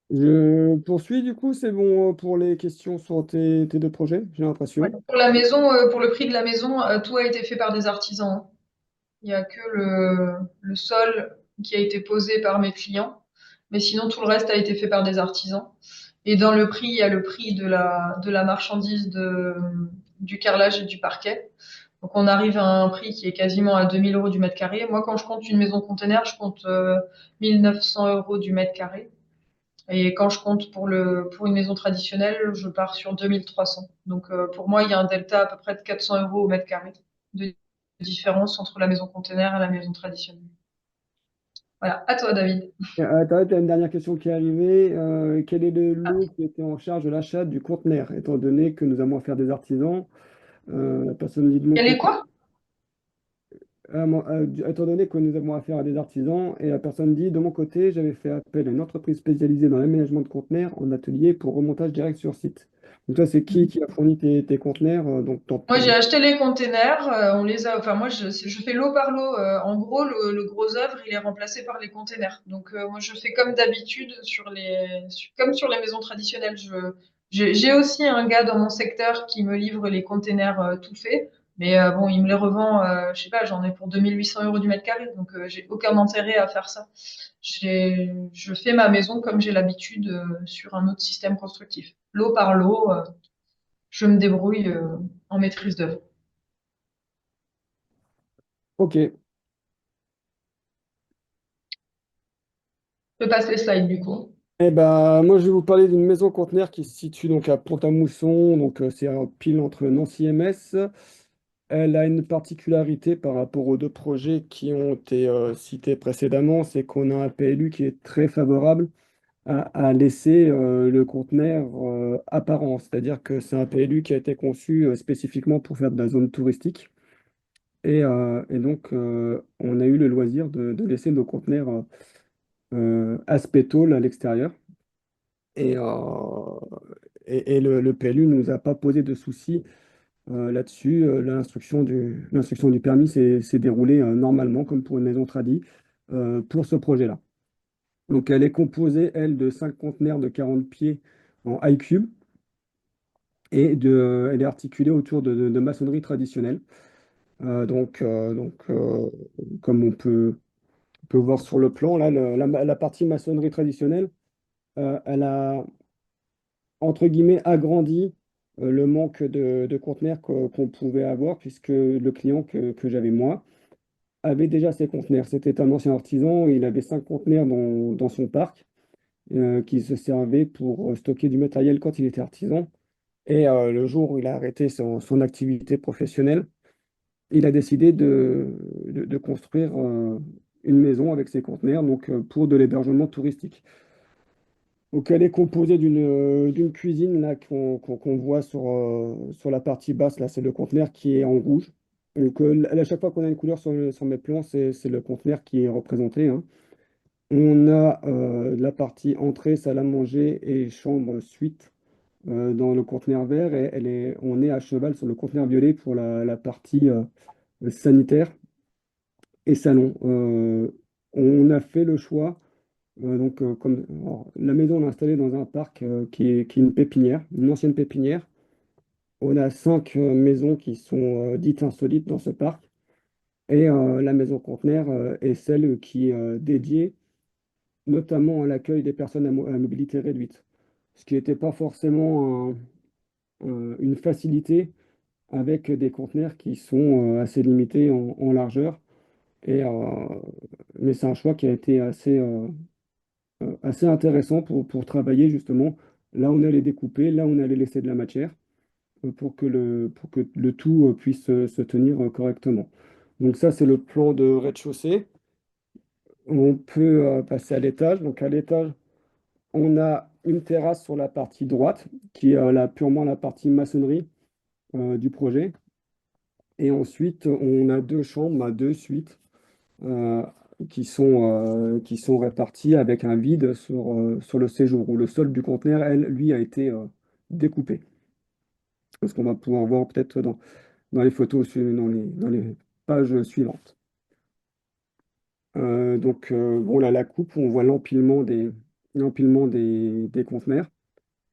Je poursuis du coup, c'est bon pour les questions sur tes deux projets, j'ai Ouais. l'impression. Pour la maison, pour le prix de la maison, tout a été fait par des artisans, hein. Il n'y a que le sol qui a été posé par mes clients, mais sinon tout le reste a été fait par des artisans. Et dans le prix, il y a le prix de la marchandise du carrelage et du parquet. Donc on arrive à un prix qui est quasiment à 2000 euros du mètre carré. Moi, quand je compte une maison container, je compte 1900 euros du mètre carré. Et quand je compte pour une maison traditionnelle, je pars sur 2300. Donc pour moi, il y a un delta à peu près de 400 euros au mètre carré de différence entre la maison container et la maison traditionnelle. Voilà, à toi, David. Tu as une dernière question qui est arrivée. Quel est le Ah, lot qui était en charge de l'achat du conteneur, étant donné que nous avons affaire des artisans? La personne dit de mon quel est côté. quoi? Étant donné que nous avons affaire à des artisans, et la personne dit, de mon côté, j'avais fait appel à une entreprise spécialisée dans l'aménagement de conteneurs en atelier pour remontage direct sur site. Donc toi, c'est qui a fourni tes conteneurs? Donc, Moi, j'ai acheté les containers, on les a, enfin, moi, je fais lot par lot. En gros, le gros œuvre, il est remplacé par les containers. Donc, moi, je fais comme d'habitude comme sur les maisons traditionnelles. J'ai aussi un gars dans mon secteur qui me livre les containers tout faits. Mais bon, il me les revend, je sais pas, j'en ai pour 2800 euros du mètre carré. Donc, j'ai aucun intérêt à faire ça. Je fais ma maison comme j'ai l'habitude sur un autre système constructif. Lot par lot. je me débrouille en maîtrise d'œuvre. Ok. Je passe les slides du coup. Eh ben, moi, je vais vous parler d'une maison conteneur qui se situe donc à Pont-à-Mousson. Donc, c'est un pile entre Nancy et Metz. Elle a une particularité par rapport aux deux projets qui ont été cités précédemment, c'est qu'on a un PLU qui est très favorable à laisser le conteneur apparent. C'est-à-dire que c'est un PLU qui a été conçu spécifiquement pour faire de la zone touristique. Et donc, on a eu le loisir de laisser nos conteneurs aspect tôle à l'extérieur. Et, euh, et le PLU ne nous a pas posé de soucis là-dessus. L'instruction du permis s'est déroulée normalement, comme pour une maison tradie, pour ce projet-là. Donc, elle est composée, elle, de 5 conteneurs de 40 pieds en iCube elle est articulée autour de maçonnerie traditionnelle. Comme on peut voir sur le plan, là, la partie maçonnerie traditionnelle, elle a entre guillemets, agrandi le manque de conteneurs qu'on pouvait avoir, puisque le client que j'avais moi avait déjà ses conteneurs. C'était un ancien artisan, il avait 5 conteneurs dans son parc qui se servait pour stocker du matériel quand il était artisan. Et le jour où il a arrêté son activité professionnelle, il a décidé de construire une maison avec ses conteneurs, donc pour de l'hébergement touristique. Donc elle est composée d'une cuisine là qu'on voit sur la partie basse. Là, c'est le conteneur qui est en rouge. Donc à chaque fois qu'on a une couleur sur mes plans, c'est le conteneur qui est représenté, hein. On a la partie entrée, salle à manger et chambre suite dans le conteneur vert. Et on est à cheval sur le conteneur violet pour la partie sanitaire et salon. On a fait le choix. Alors, la maison, on l'a installée dans un parc qui est une pépinière, une ancienne pépinière. On a 5 maisons qui sont dites insolites dans ce parc. Et la maison conteneur est celle qui est dédiée notamment à l'accueil des personnes à mobilité réduite. Ce qui n'était pas forcément une facilité avec des conteneurs qui sont assez limités en largeur. Et, euh, mais c'est un choix qui a été assez intéressant pour travailler justement. Là, on allait découper, là, on allait laisser de la matière pour que le tout puisse se tenir correctement. Donc ça, c'est le plan de rez-de-chaussée. On peut passer à l'étage. Donc à l'étage, on a une terrasse sur la partie droite, qui est purement la partie maçonnerie du projet. Et ensuite, on a 2 chambres, 2 suites euh, qui sont répartis avec un vide sur le séjour, où le sol du conteneur, lui, a été découpé. Ce qu'on va pouvoir voir peut-être dans les photos, dans les pages suivantes. Bon, là, la coupe, on voit l'empilement des conteneurs.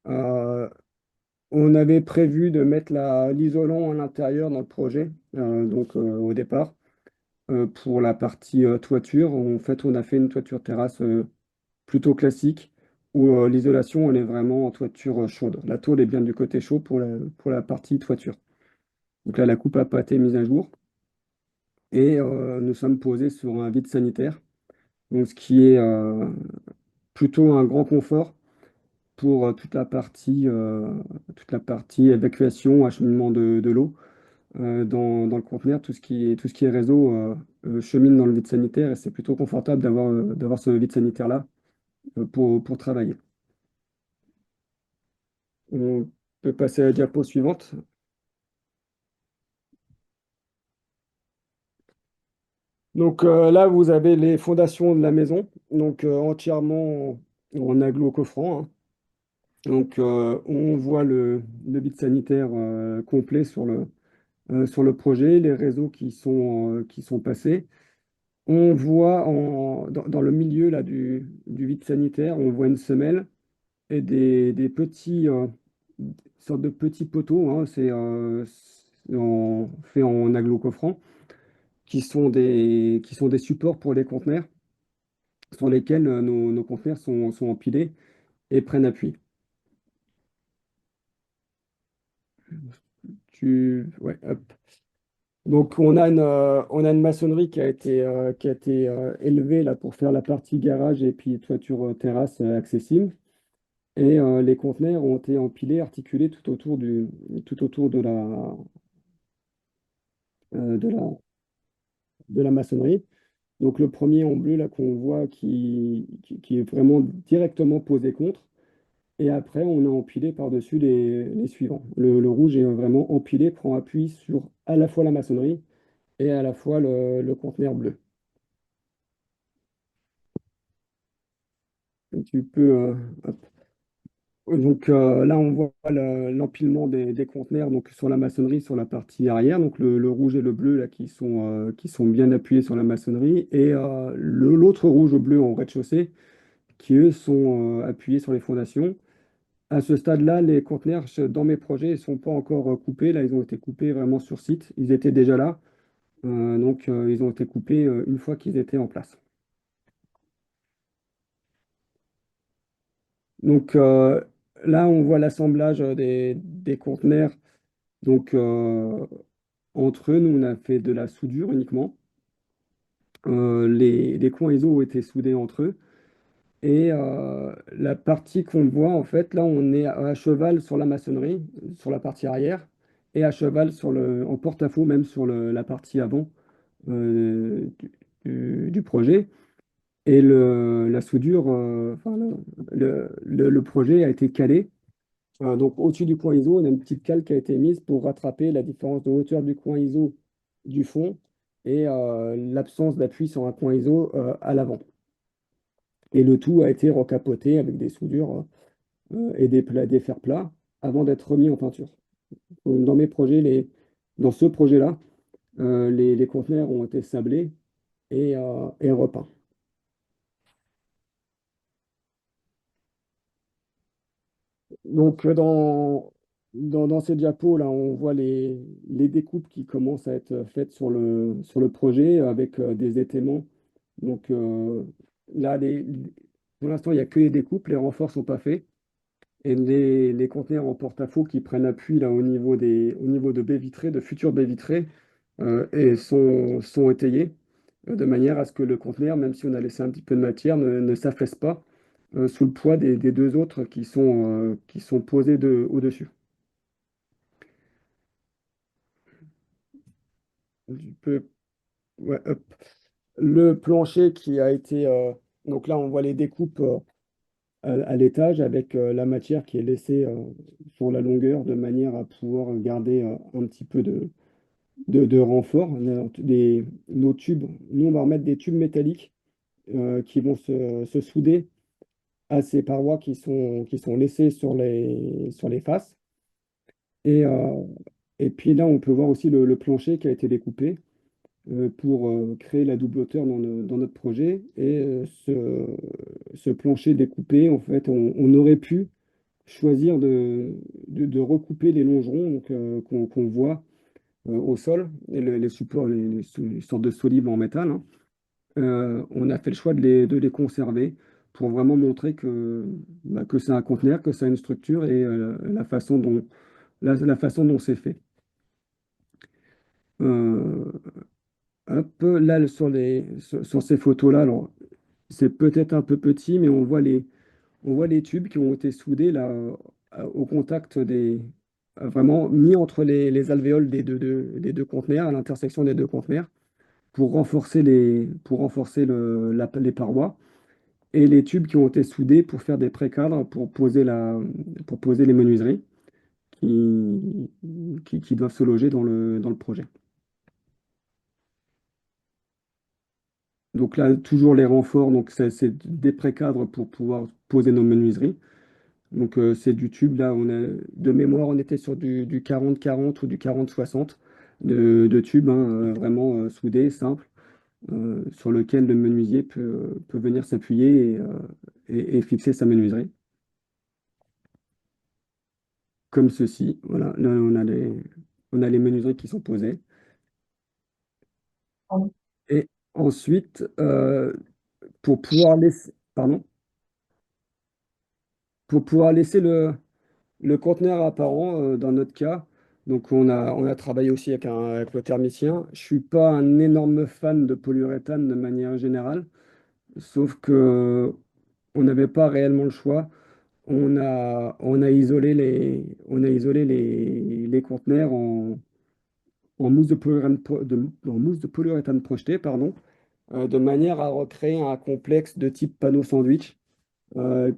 Euh, on avait prévu de mettre l'isolant à l'intérieur dans le projet, au départ. Pour la partie toiture, en fait, on a fait une toiture terrasse plutôt classique où l'isolation, elle est vraiment en toiture chaude. La tôle est bien du côté chaud pour la partie toiture. Donc là, la coupe n'a pas été mise à jour et nous sommes posés sur un vide sanitaire, donc ce qui est plutôt un grand confort pour toute la partie évacuation, acheminement de l'eau dans le conteneur. Tout ce qui est réseau chemine dans le vide sanitaire et c'est plutôt confortable d'avoir ce vide sanitaire-là pour travailler. On peut passer à la diapo suivante. Donc là, vous avez les fondations de la maison, donc entièrement en aglo-coffrant, hein. Donc on voit le vide sanitaire complet sur le projet, les réseaux qui sont passés. On voit dans le milieu là, du vide sanitaire, on voit une semelle et des petits, sortes de petits poteaux, hein. Fait en aglo-coffrant, qui sont des supports pour les conteneurs, sur lesquels nos conteneurs sont empilés et prennent appui. Ouais, hop. Donc, on a une maçonnerie qui a été élevée là, pour faire la partie garage et puis toiture terrasse accessible. Et les conteneurs ont été empilés, articulés tout autour euh, de la, de la maçonnerie. Donc, le premier en bleu là qu'on voit qui est vraiment directement posé contre. Et après, on a empilé par-dessus les suivants. Le rouge est vraiment empilé, prend appui sur à la fois la maçonnerie et à la fois le conteneur bleu. Et tu peux, hop. Donc là, on voit l'empilement des conteneurs donc, sur la maçonnerie, sur la partie arrière. Donc le rouge et le bleu là, qui sont bien appuyés sur la maçonnerie. Et l'autre rouge au bleu en rez-de-chaussée qui, eux, sont appuyés sur les fondations. À ce stade-là, les conteneurs dans mes projets ne sont pas encore coupés. Là, ils ont été coupés vraiment sur site. Ils étaient déjà là. Donc, ils ont été coupés une fois qu'ils étaient en place. Donc, là, on voit l'assemblage des conteneurs. Donc, entre eux, nous, on a fait de la soudure uniquement. Les coins ISO ont été soudés entre eux. Et la partie qu'on voit, en fait, là, on est à cheval sur la maçonnerie, sur la partie arrière, et à cheval en porte-à-faux, même sur la partie avant du projet. Et la soudure, enfin, le projet a été calé. Donc, au-dessus du coin ISO, on a une petite cale qui a été mise pour rattraper la différence de hauteur du coin ISO du fond et l'absence d'appui sur un coin ISO à l'avant. Et le tout a été recapoté avec des soudures et des fers plats avant d'être remis en peinture. Dans mes projets, dans ce projet-là, les conteneurs ont été sablés et repeints. Donc, dans ces diapos, là, on voit les découpes qui commencent à être faites sur le projet avec des étaiements. Donc, là, pour l'instant, il n'y a que les découpes, les renforts ne sont pas faits. Et les conteneurs en porte-à-faux qui prennent appui là, au niveau de baies vitrées, de futures baies vitrées, et sont étayés de manière à ce que le conteneur, même si on a laissé un petit peu de matière, ne s'affaisse pas sous le poids des deux autres qui sont posés au-dessus. Tu peux- ouais, hop. Le plancher qui a été. Donc là, on voit les découpes à l'étage avec la matière qui est laissée sur la longueur de manière à pouvoir garder un petit peu de renfort. Nos tubes, nous, on va remettre des tubes métalliques qui vont se souder à ces parois qui sont laissées sur les faces. Et, euh, et puis là, on peut voir aussi le plancher qui a été découpé pour créer la double hauteur dans notre projet. Et ce plancher découpé, en fait, on aurait pu choisir de recouper les longerons donc, qu'on voit au sol, et les supports, les sortes de solives en métal, hein. On a fait le choix de les conserver pour vraiment montrer que c'est un conteneur, que ça a une structure et la façon dont c'est fait. Euh, Hop, là, sur ces photos-là, alors, c'est peut-être un peu petit, mais on voit les tubes qui ont été soudés là, au contact vraiment mis entre les alvéoles des deux conteneurs, à l'intersection des deux conteneurs, pour renforcer les parois, et les tubes qui ont été soudés pour faire des précadres pour poser les menuiseries qui doivent se loger dans le projet. Donc là, toujours les renforts, donc c'est des précadres pour pouvoir poser nos menuiseries. Donc c'est du tube, là, de mémoire, on était sur du 40-40 ou du 40-60 de tubes, hein, vraiment soudés, simples, sur lequel le menuisier peut venir s'appuyer et fixer sa menuiserie. Comme ceci, voilà, là on a les menuiseries qui sont posées. Et ensuite, pour pouvoir laisser, pardon, pour pouvoir laisser le conteneur apparent, dans notre cas, Donc on a travaillé aussi avec le thermicien. Je suis pas un énorme fan de polyuréthane de manière générale, sauf que on n'avait pas réellement le choix. On a isolé les conteneurs en mousse de polyuréthane, en mousse de polyuréthane projetée, pardon, de manière à recréer un complexe de type panneau sandwich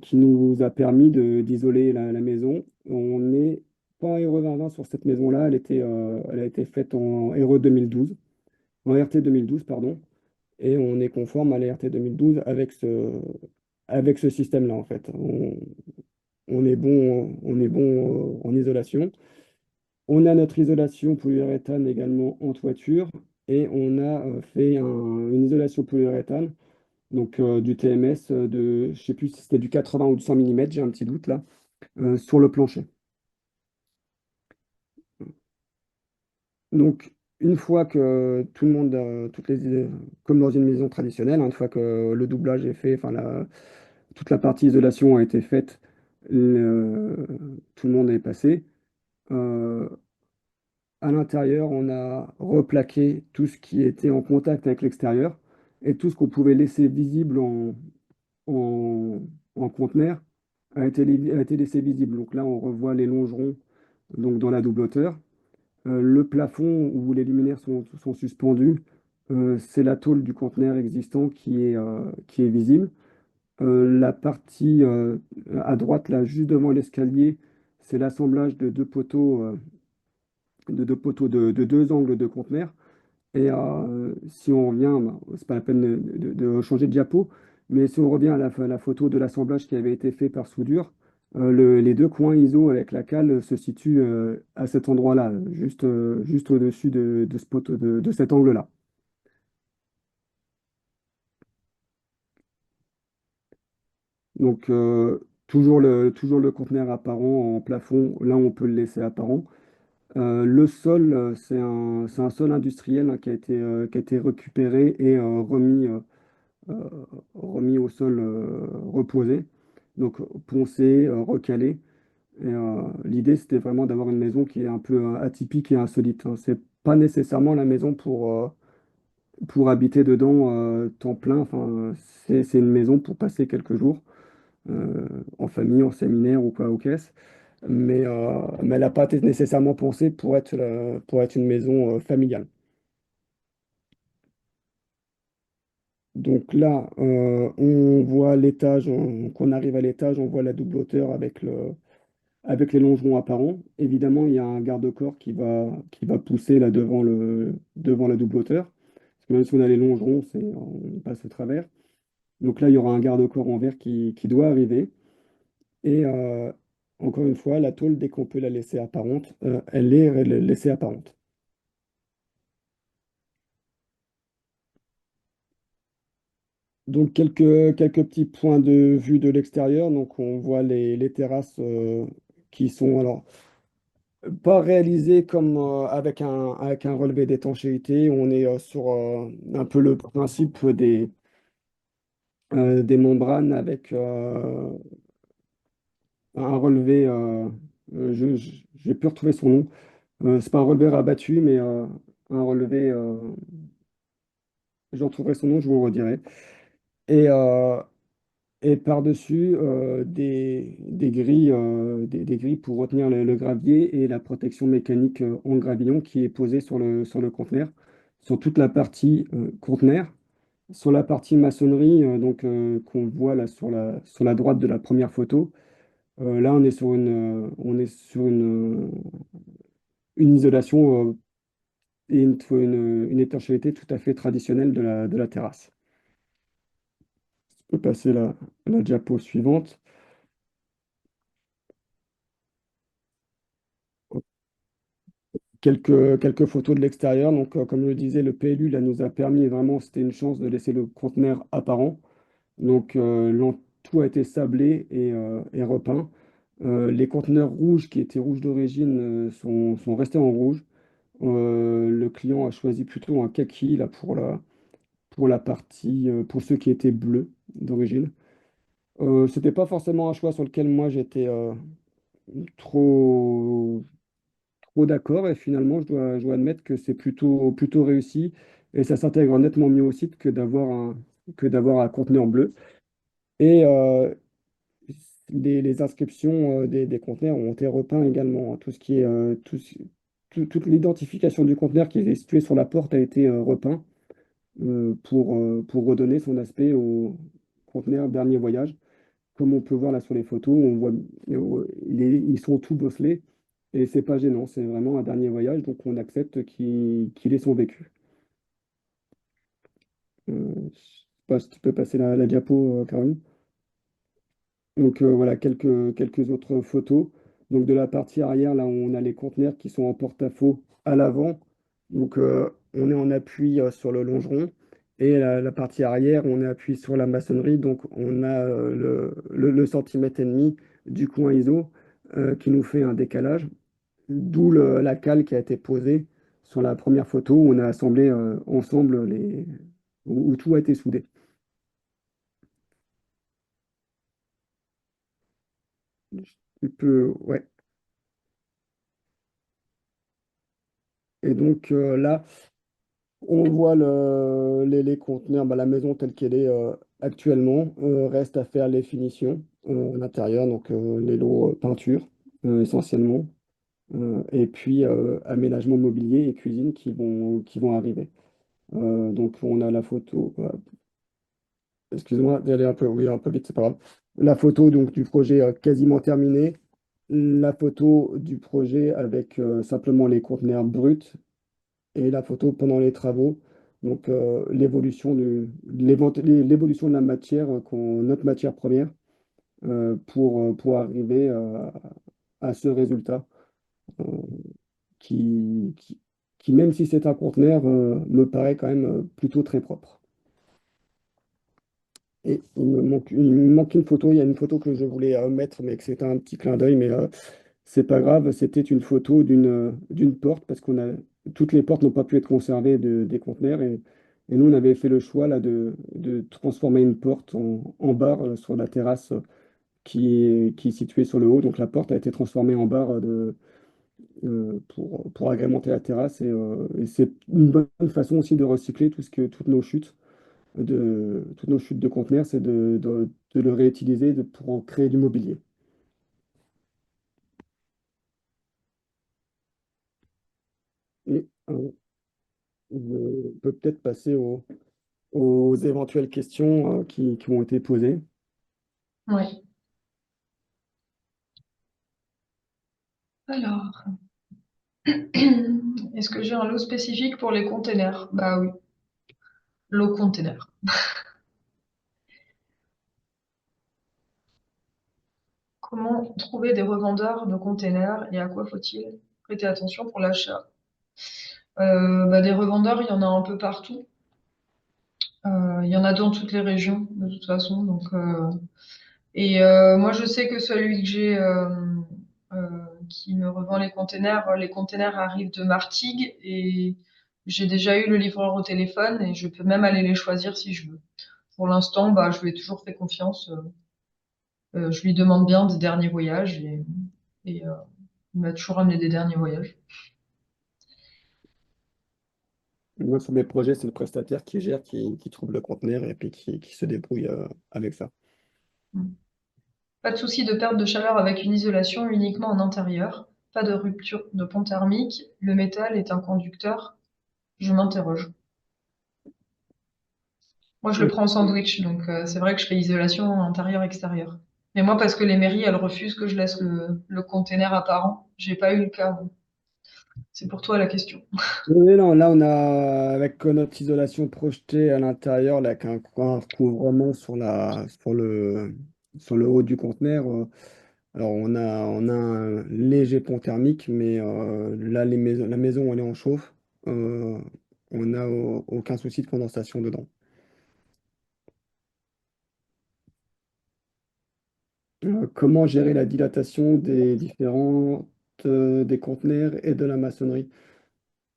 qui nous a permis d'isoler la maison. On n'est pas en RE 2020 sur cette maison-là, elle a été faite en RE 2012, en RT 2012, pardon, et on est conforme à la RT 2012 avec ce système-là, en fait. On est bon en isolation. On a notre isolation polyuréthane également en toiture et on a fait une isolation polyuréthane, donc du TMS je sais plus si c'était du 80 ou du 100 mm, j'ai un petit doute là, sur le plancher. Donc une fois que tout le monde, comme dans une maison traditionnelle, hein, une fois que le doublage est fait, enfin toute la partie isolation a été faite, tout le monde est passé. euh, À l'intérieur, on a replaqué tout ce qui était en contact avec l'extérieur et tout ce qu'on pouvait laisser visible en, en conteneur a été laissé visible. Donc là, on revoit les longerons donc dans la double hauteur. Le plafond où les luminaires sont suspendus, c'est la tôle du conteneur existant qui est visible. La partie à droite, là, juste devant l'escalier, c'est l'assemblage de deux poteaux de deux angles de conteneur. Et si on revient, bah, c'est pas la peine de changer de diapo, mais si on revient à la photo de l'assemblage qui avait été fait par soudure, les deux coins ISO avec la cale se situent à cet endroit-là, juste au-dessus de ce poteau, de cet angle-là. Donc, toujours le conteneur apparent en plafond, là on peut le laisser apparent. Le sol, c'est un sol industriel hein, qui a été récupéré et euh, remis au sol reposé, donc poncé, recalé. Et l'idée, c'était vraiment d'avoir une maison qui est un peu atypique et insolite, hein. C'est pas nécessairement la maison pour habiter dedans temps plein. Enfin, c'est une maison pour passer quelques jours en famille, en séminaire ou quoi, ou qu'est-ce. Mais elle n'a pas été nécessairement pensée pour être une maison familiale. Donc là, on voit l'étage, qu'on arrive à l'étage, on voit la double hauteur avec les longerons apparents. Évidemment, il y a un garde-corps qui va pousser là devant la double hauteur. Parce que même si on a les longerons, on passe au travers. Donc là, il y aura un garde-corps en verre qui doit arriver. Et encore une fois, la tôle, dès qu'on peut la laisser apparente, elle est laissée apparente. Donc quelques petits points de vue de l'extérieur. Donc on voit les terrasses qui sont alors pas réalisées comme avec un relevé d'étanchéité. On est sur un peu le principe des membranes avec un relevé. J'ai pu retrouver son nom. C'est pas un relevé rabattu, mais un relevé. J'en trouverai son nom, je vous le redirai. Et, et par-dessus, des grilles pour retenir le gravier et la protection mécanique en gravillon qui est posée sur le conteneur, sur toute la partie conteneur. Sur la partie maçonnerie, qu'on voit là sur la droite de la première photo, là on est sur une isolation et une étanchéité tout à fait traditionnelle de la terrasse. Je peux passer la diapo suivante. Quelques photos de l'extérieur. Donc, comme je le disais, le PLU là, nous a permis vraiment, c'était une chance de laisser le conteneur apparent. Donc, tout a été sablé et repeint. Les conteneurs rouges qui étaient rouges d'origine sont restés en rouge. Le client a choisi plutôt un kaki là, pour la partie, pour ceux qui étaient bleus d'origine. C'était pas forcément un choix sur lequel moi j'étais trop trop d'accord et finalement, je dois admettre que c'est plutôt réussi et ça s'intègre nettement mieux au site que d'avoir un conteneur bleu. Et les inscriptions des conteneurs ont été repeints également, hein. Tout ce qui est, toute l'identification du conteneur qui est situé sur la porte a été repeint pour redonner son aspect au conteneur dernier voyage. Comme on peut voir là sur les photos, on voit, ils sont tout bosselés et c'est pas gênant, c'est vraiment un dernier voyage, donc on accepte qu'il ait son vécu. Je sais pas si tu peux passer la diapo, Caroline. Donc voilà, quelques autres photos. Donc de la partie arrière, là, on a les conteneurs qui sont en porte-à-faux à l'avant. Donc on est en appui sur le longeron. Et la partie arrière, on est appuyé sur la maçonnerie. Donc on a le centimètre et demi du coin ISO qui nous fait un décalage. D'où la cale qui a été posée sur la première photo où on a assemblé ensemble où tout a été soudé. Tu peux, ouais. Et donc là, on voit les conteneurs, bah, la maison telle qu'elle est actuellement. Reste à faire les finitions en intérieur, donc les lots peinture essentiellement. Et puis aménagement mobilier et cuisine qui vont arriver. Donc on a la photo, excusez-moi d'aller un peu, oui, un peu vite, c'est pas grave. La photo donc, du projet quasiment terminé. La photo du projet avec simplement les conteneurs bruts et la photo pendant les travaux. Donc, l'évolution de la matière, notre matière première, pour arriver à ce résultat euh, qui, qui, même si c'est un conteneur, me paraît quand même plutôt très propre. Et il me manque une photo. Il y a une photo que je voulais mettre, mais que c'était un petit clin d'œil, mais c'est pas grave. C'était une photo d'une porte parce qu'on a toutes les portes n'ont pas pu être conservées des conteneurs et nous on avait fait le choix là de transformer une porte en bar sur la terrasse qui est située sur le haut. Donc la porte a été transformée en bar pour agrémenter la terrasse et c'est une bonne façon aussi de recycler toutes nos chutes de conteneurs, c'est de le réutiliser pour en créer du mobilier. Et on peut peut-être passer aux éventuelles questions qui ont été posées. Oui. Alors, est-ce que j'ai un lot spécifique pour les containers? Bah oui, lot container. Comment trouver des revendeurs de containers et à quoi faut-il prêter attention pour l'achat? Bah, des revendeurs, il y en a un peu partout. Il y en a dans toutes les régions, de toute façon. Donc, moi, je sais que celui que j'ai euh, qui me revend les containers arrivent de Martigues et j'ai déjà eu le livreur au téléphone et je peux même aller les choisir si je veux. Pour l'instant, bah, je lui ai toujours fait confiance. Je lui demande bien des derniers voyages et il m'a toujours amené des derniers voyages. Moi, sur mes projets, c'est le prestataire qui gère, qui trouve le conteneur et puis qui se débrouille avec ça. Pas de souci de perte de chaleur avec une isolation uniquement en intérieur. Pas de rupture de pont thermique. Le métal est un conducteur. Je m'interroge. Moi, je le prends en sandwich, donc c'est vrai que je fais isolation intérieur-extérieur. Mais moi, parce que les mairies, elles refusent que je laisse le container apparent. J'ai pas eu le cas. C'est pour toi la question. Oui, non, là, on a, avec notre isolation projetée à l'intérieur, là, avec un recouvrement sur le haut du conteneur, alors on a un léger pont thermique, mais là, la maison, elle est en chauffe. Euh, on n'a aucun souci de condensation dedans. Comment gérer la dilatation des des conteneurs et de la maçonnerie?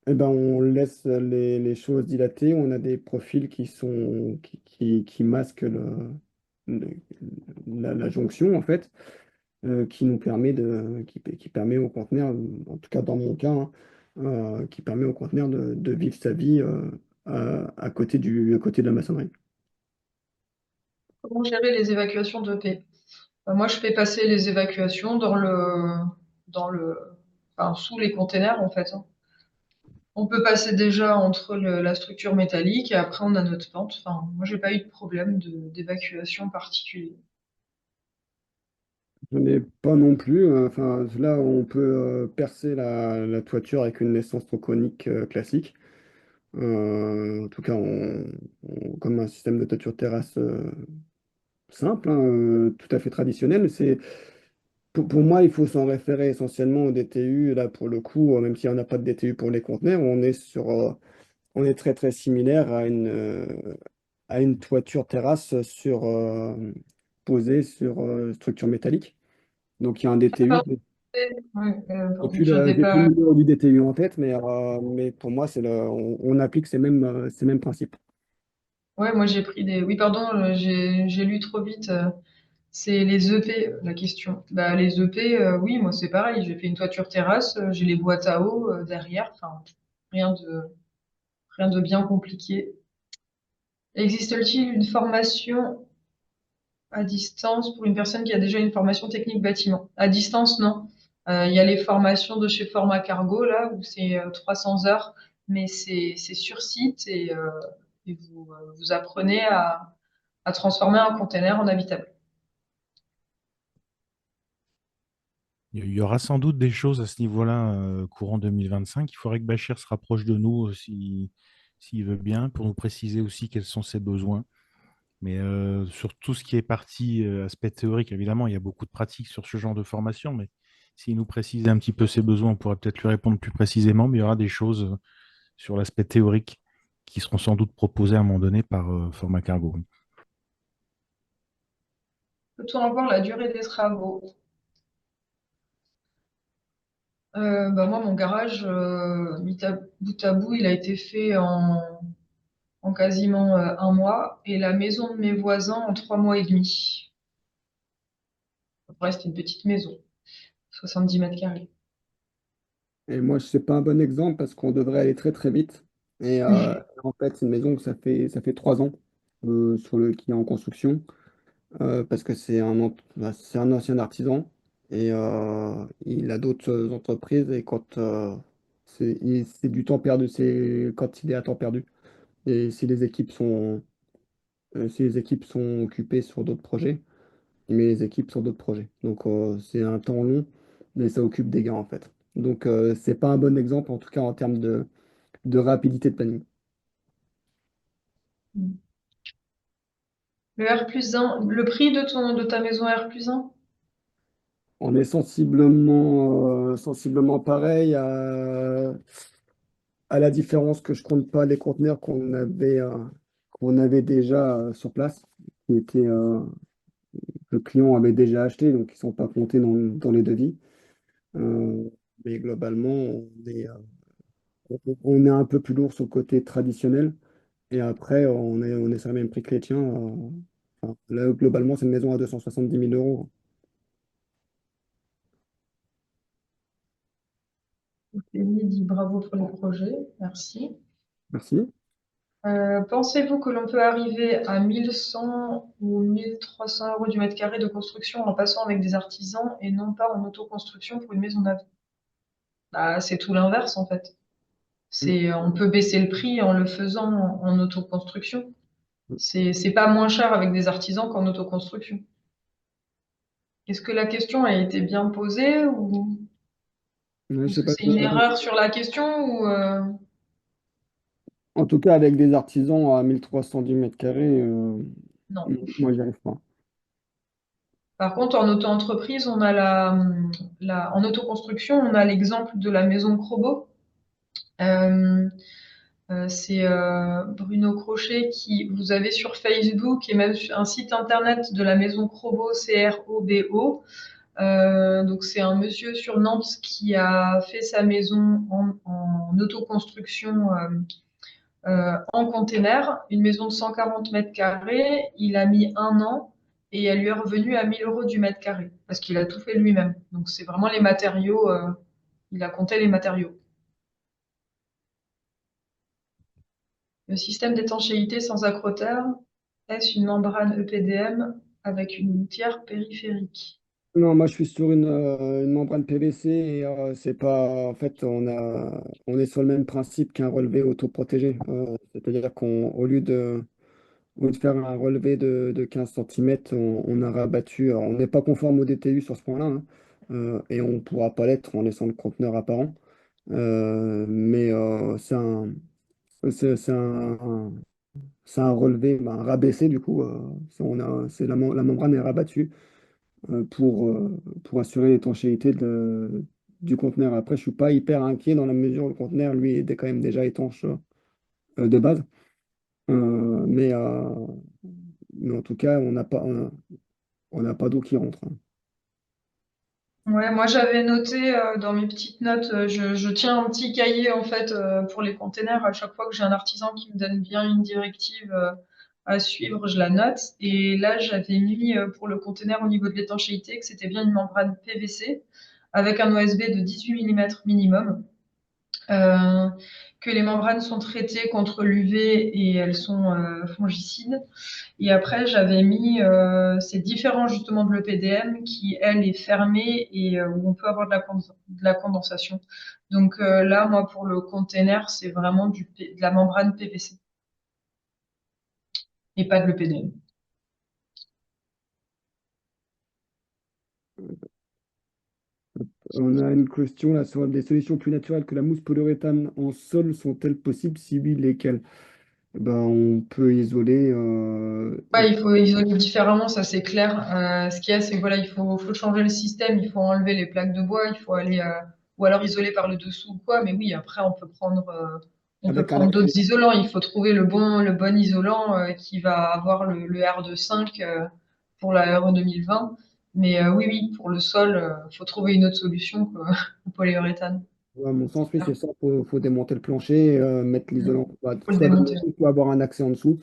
Eh ben, on laisse les choses dilater. On a des profils qui masquent le- la jonction, en fait. qui nous permet qui permet au conteneur, en tout cas dans mon cas, hein, qui permet au conteneur de vivre sa vie à côté de la maçonnerie. Comment gérer les évacuations d'EP? Moi, je fais passer les évacuations enfin, sous les containers, en fait, hein. On peut passer déjà entre la structure métallique et après on a notre pente. Enfin, moi, j'ai pas eu de problème d'évacuation particulier. Je n'ai pas non plus. Enfin, là, on peut percer la toiture avec une naissance troconique classique. En tout cas, comme un système de toiture terrasse simple, hein, tout à fait traditionnel. Pour moi, il faut s'en référer essentiellement au DTU. Là, pour le coup, même s'il n'y en a pas de DTU pour les conteneurs, on est très très similaire à une toiture terrasse posée sur structure métallique. Donc, il y a un DTU. Pardon, oui, pardon, J'ai plus le numéro du DTU en tête, mais pour moi, on applique ces mêmes principes. Ouais, moi j'ai pris des. Oui, pardon, j'ai lu trop vite. C'est les EP, la question. Bah, les EP, oui, moi c'est pareil. J'ai fait une toiture terrasse, j'ai les boîtes à eau derrière. Enfin, rien de, rien de bien compliqué. Existe-t-il une formation à distance pour une personne qui a déjà une formation technique bâtiment? À distance, non. Il y a les formations de chez Format Cargo, là, où c'est 300 heures, mais c'est sur site et vous apprenez à transformer un container en habitable. Il y aura sans doute des choses à ce niveau-là courant 2025. Il faudrait que Bachir se rapproche de nous s'il veut bien pour nous préciser aussi quels sont ses besoins. Mais sur tout ce qui est partie aspect théorique, évidemment, il y a beaucoup de pratiques sur ce genre de formation, mais s'il nous précisait un petit peu ses besoins, on pourrait peut-être lui répondre plus précisément, mais il y aura des choses sur l'aspect théorique qui seront sans doute proposées à un moment donné par Format Cargo. Peut-on avoir la durée des travaux? Bah moi, mon garage, mis bout à bout, il a été fait en quasiment un mois, et la maison de mes voisins en 3 mois et demi. Après, c'était une petite maison, 70 mètres carrés. Et moi, c'est pas un bon exemple parce qu'on devrait aller très très vite. Et en fait, c'est une maison que ça fait 3 ans qui est en construction parce que c'est un ancien artisan et il a d'autres entreprises et c'est du temps perdu, c'est quand il est à temps perdu. Et si les équipes sont occupées sur d'autres projets, il met les équipes sur d'autres projets. Donc c'est un temps long, mais ça occupe des gars en fait. Donc c'est pas un bon exemple en tout cas en termes de rapidité de planning. Le R+1, le prix de ta maison R+1? On est sensiblement pareil à la différence que je compte pas les conteneurs qu'on avait déjà sur place, qui étaient, le client avait déjà acheté, donc ils sont pas comptés dans les devis. Euh, mais globalement, on est un peu plus lourd sur le côté traditionnel. Et après, on est sur le même prix que les tiens. Enfin, là, globalement, c'est une maison à 270 000 euros. Céline dit bravo pour le projet, merci. Merci. Pensez-vous que l'on peut arriver à 1100 ou 1300 euros du mètre carré de construction en passant avec des artisans et non pas en autoconstruction pour une maison neuve? Bah, c'est tout l'inverse en fait. On peut baisser le prix en le faisant en autoconstruction. C'est pas moins cher avec des artisans qu'en autoconstruction. Est-ce que la question a été bien posée Ouais, ou je est-ce sais que pas. c'est une erreur sur la question En tout cas, avec des artisans à 1310 mètres carrés, non? moi, j'y arrive pas. Par contre, en auto-entreprise, on a en autoconstruction, on a l'exemple de la maison Crobeau. Euh, c'est Bruno Crochet qui vous avez sur Facebook et même sur un site internet de la maison Crobeau, Crobo. Donc c'est un monsieur sur Nantes qui a fait sa maison en autoconstruction en container, une maison de 140 mètres carrés. Il a mis un an et elle lui est revenue à 1 000 euros du mètre carré parce qu'il a tout fait lui-même. Donc c'est vraiment les matériaux, il a compté les matériaux. Le système d'étanchéité sans accroteur, est-ce une membrane EPDM avec une gouttière périphérique? Non, moi je suis sur une membrane PVC et c'est pas. En fait, on est sur le même principe qu'un relevé autoprotégé. C'est-à-dire qu'au lieu de faire un relevé de 15 cm, on a rabattu. Alors, on n'est pas conforme au DTU sur ce point-là, hein, et on ne pourra pas l'être en laissant le conteneur apparent. Mais c'est un relevé, ben, un rabaissé du coup. La membrane est rabattue pour assurer l'étanchéité du conteneur. Après, je suis pas hyper inquiet dans la mesure où le conteneur, lui, est quand même déjà étanche de base. Euh, mais, euh, mais en tout cas, on n'a pas d'eau qui rentre, hein. Ouais, moi j'avais noté dans mes petites notes, je tiens un petit cahier en fait pour les containers. À chaque fois que j'ai un artisan qui me donne bien une directive à suivre, je la note. Et là, j'avais mis pour le container au niveau de l'étanchéité que c'était bien une membrane PVC avec un OSB de 18 mm minimum. Euh, que les membranes sont traitées contre l'UV et elles sont fongicides. Et après, j'avais mis, c'est différent justement de l'EPDM qui, elle, est fermée et où on peut avoir de la condensation. Donc là, moi, pour le container, c'est vraiment de la membrane PVC et pas de l'EPDM. On a une question là sur des solutions plus naturelles que la mousse polyuréthane en sol sont-elles possibles? Si oui, lesquelles? Ben, on peut isoler. Ouais, il faut isoler différemment, ça c'est clair. Ce qu'il y a, c'est que voilà, faut changer le système, il faut enlever les plaques de bois, il faut aller ou alors isoler par le dessous ou quoi. Mais oui, après on peut Avec un prendre accès. d'autres isolants. Il faut trouver le bon isolant qui va avoir le R25 pour la RE 2020. Mais oui, oui, pour le sol, faut trouver une autre solution que le polyuréthane. À mon C'est sens, oui, clair. c'est ça. Faut démonter le plancher, mettre l'isolant, bah, Faut le soit démonter. démonter, soit avoir un accès en dessous,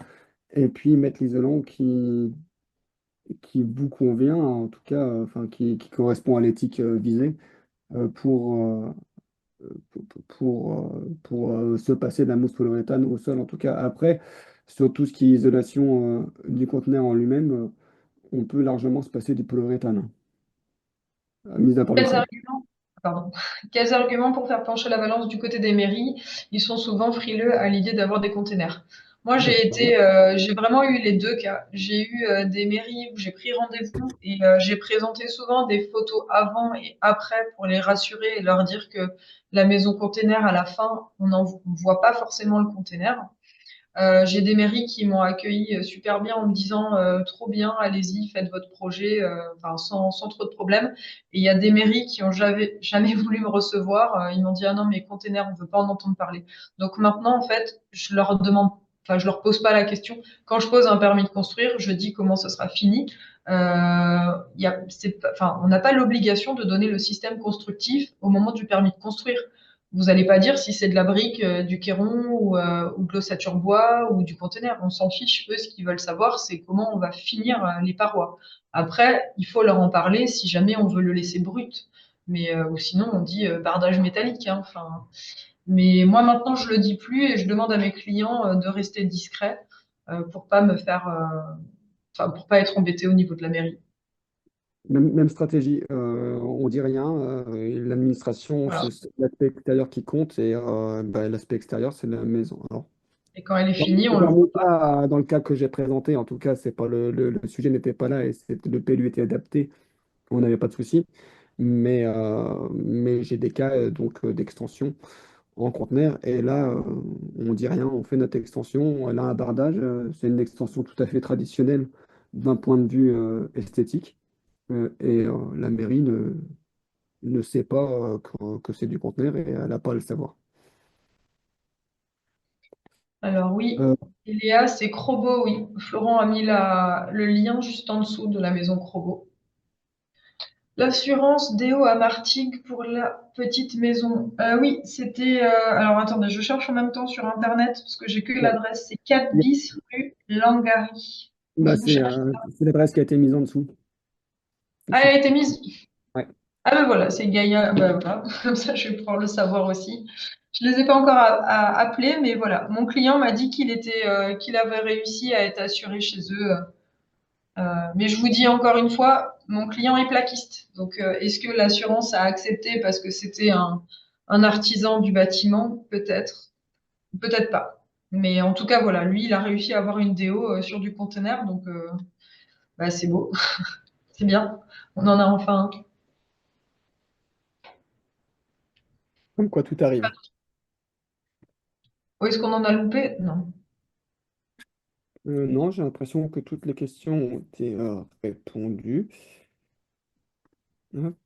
et puis mettre l'isolant qui vous convient, en tout cas, enfin, qui correspond à l'éthique visée, euh, pour, euh, pour se passer de la mousse polyuréthane au sol. En tout cas, après, sur tout ce qui est isolation du conteneur en lui-même, on peut largement se passer du polyuréthane, mis à part le Quels sol. arguments, pardon, quels arguments pour faire pencher la balance du côté des mairies? Ils sont souvent frileux à l'idée d'avoir des containers. Moi, j'ai vraiment eu les deux cas. J'ai eu des mairies où j'ai pris rendez-vous et j'ai présenté souvent des photos avant et après pour les rassurer et leur dire que la maison container, à la fin, on voit pas forcément le container. J'ai des mairies qui m'ont accueilli super bien en me disant trop bien, allez-y, faites votre projet, enfin sans trop de problèmes. Et il y a des mairies qui ont jamais voulu me recevoir. Ils m'ont dit ah non mais container, on veut pas en entendre parler. Donc maintenant en fait, je leur demande, enfin je leur pose pas la question. Quand je pose un permis de construire, je dis comment ça sera fini. Enfin, on n'a pas l'obligation de donner le système constructif au moment du permis de construire. Vous n'allez pas dire si c'est de la brique, du kéron ou de l'ossature bois ou du conteneur. On s'en fiche. Eux, ce qu'ils veulent savoir, c'est comment on va finir les parois. Après, il faut leur en parler si jamais on veut le laisser brut. Mais ou sinon, on dit bardage métallique, hein, enfin. Mais moi, maintenant, je le dis plus et je demande à mes clients de rester discrets pour pas me faire, enfin, pour pas être embêté au niveau de la mairie. Même stratégie, on dit rien. L'administration, Voilà. c'est l'aspect extérieur qui compte et bah, l'aspect extérieur, c'est la maison. Alors, Et quand elle est dans finie, on le dans mon voit pas. cas, dans le cas que j'ai présenté, en tout cas, c'est pas le sujet n'était pas là et le PLU était adapté. On n'avait pas de souci. Mais j'ai des cas d'extension en conteneur et là, on dit rien. On fait notre extension. Elle a un bardage. C'est une extension tout à fait traditionnelle d'un point de vue esthétique. La mairie ne sait pas que c'est du conteneur et elle n'a pas à le savoir. Alors oui, Euh, Léa, c'est Crobo, oui. Florent a mis le lien juste en dessous de la maison Crobo. L'assurance Déo à Martigues pour la petite maison. Oui, c'était. Alors attendez, je cherche en même temps sur Internet parce que j'ai que bon, l'adresse. C'est 4 bis rue Langary. Bah, Vous cherchez. c'est l'adresse qui a été mise en dessous. Ah, elle a été mise. Ouais. Ah ben voilà, c'est Gaïa. Ben voilà, comme ça je vais pouvoir le savoir aussi. Je les ai pas encore appelés, mais voilà. Mon client m'a dit qu'il avait réussi à être assuré chez eux. Mais je vous dis encore une fois, mon client est plaquiste. Donc, est-ce que l'assurance a accepté parce que c'était un artisan du bâtiment? Peut-être, peut-être pas. Mais en tout cas, voilà, lui, il a réussi à avoir une déo sur du conteneur, donc bah, c'est beau, c'est bien. On en a enfin un. Comme quoi tout arrive. Ou est-ce qu'on en a loupé? Non. Non, j'ai l'impression que toutes les questions ont été répondues. Hop.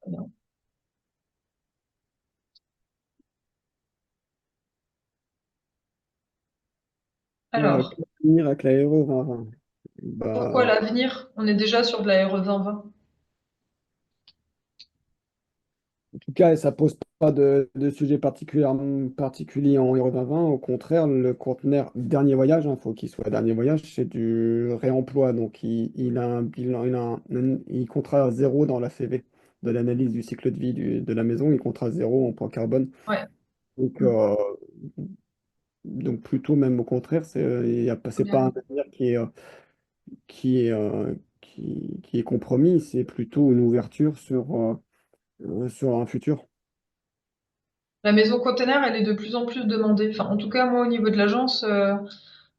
Non. Alors, Que finir avec l'aéro 2020? pourquoi Bah, l'avenir? On est déjà sur de la RE 2020. en tout cas, ça pose pas de sujet particulier en Euro 2020. Au contraire, le conteneur dernier voyage, il faut qu'il soit dernier voyage, c'est du réemploi. Donc, il a un bilan, il comptera zéro dans la CV de l'analyse du cycle de vie de la maison. Il comptera zéro en poids carbone. Ouais. Donc, Mm. plutôt même au contraire, c'est pas un avenir qui est, qui est compromis, c'est plutôt une ouverture sur un futur. La maison container, elle est de plus en plus demandée. Enfin, en tout cas, moi, au niveau de l'agence,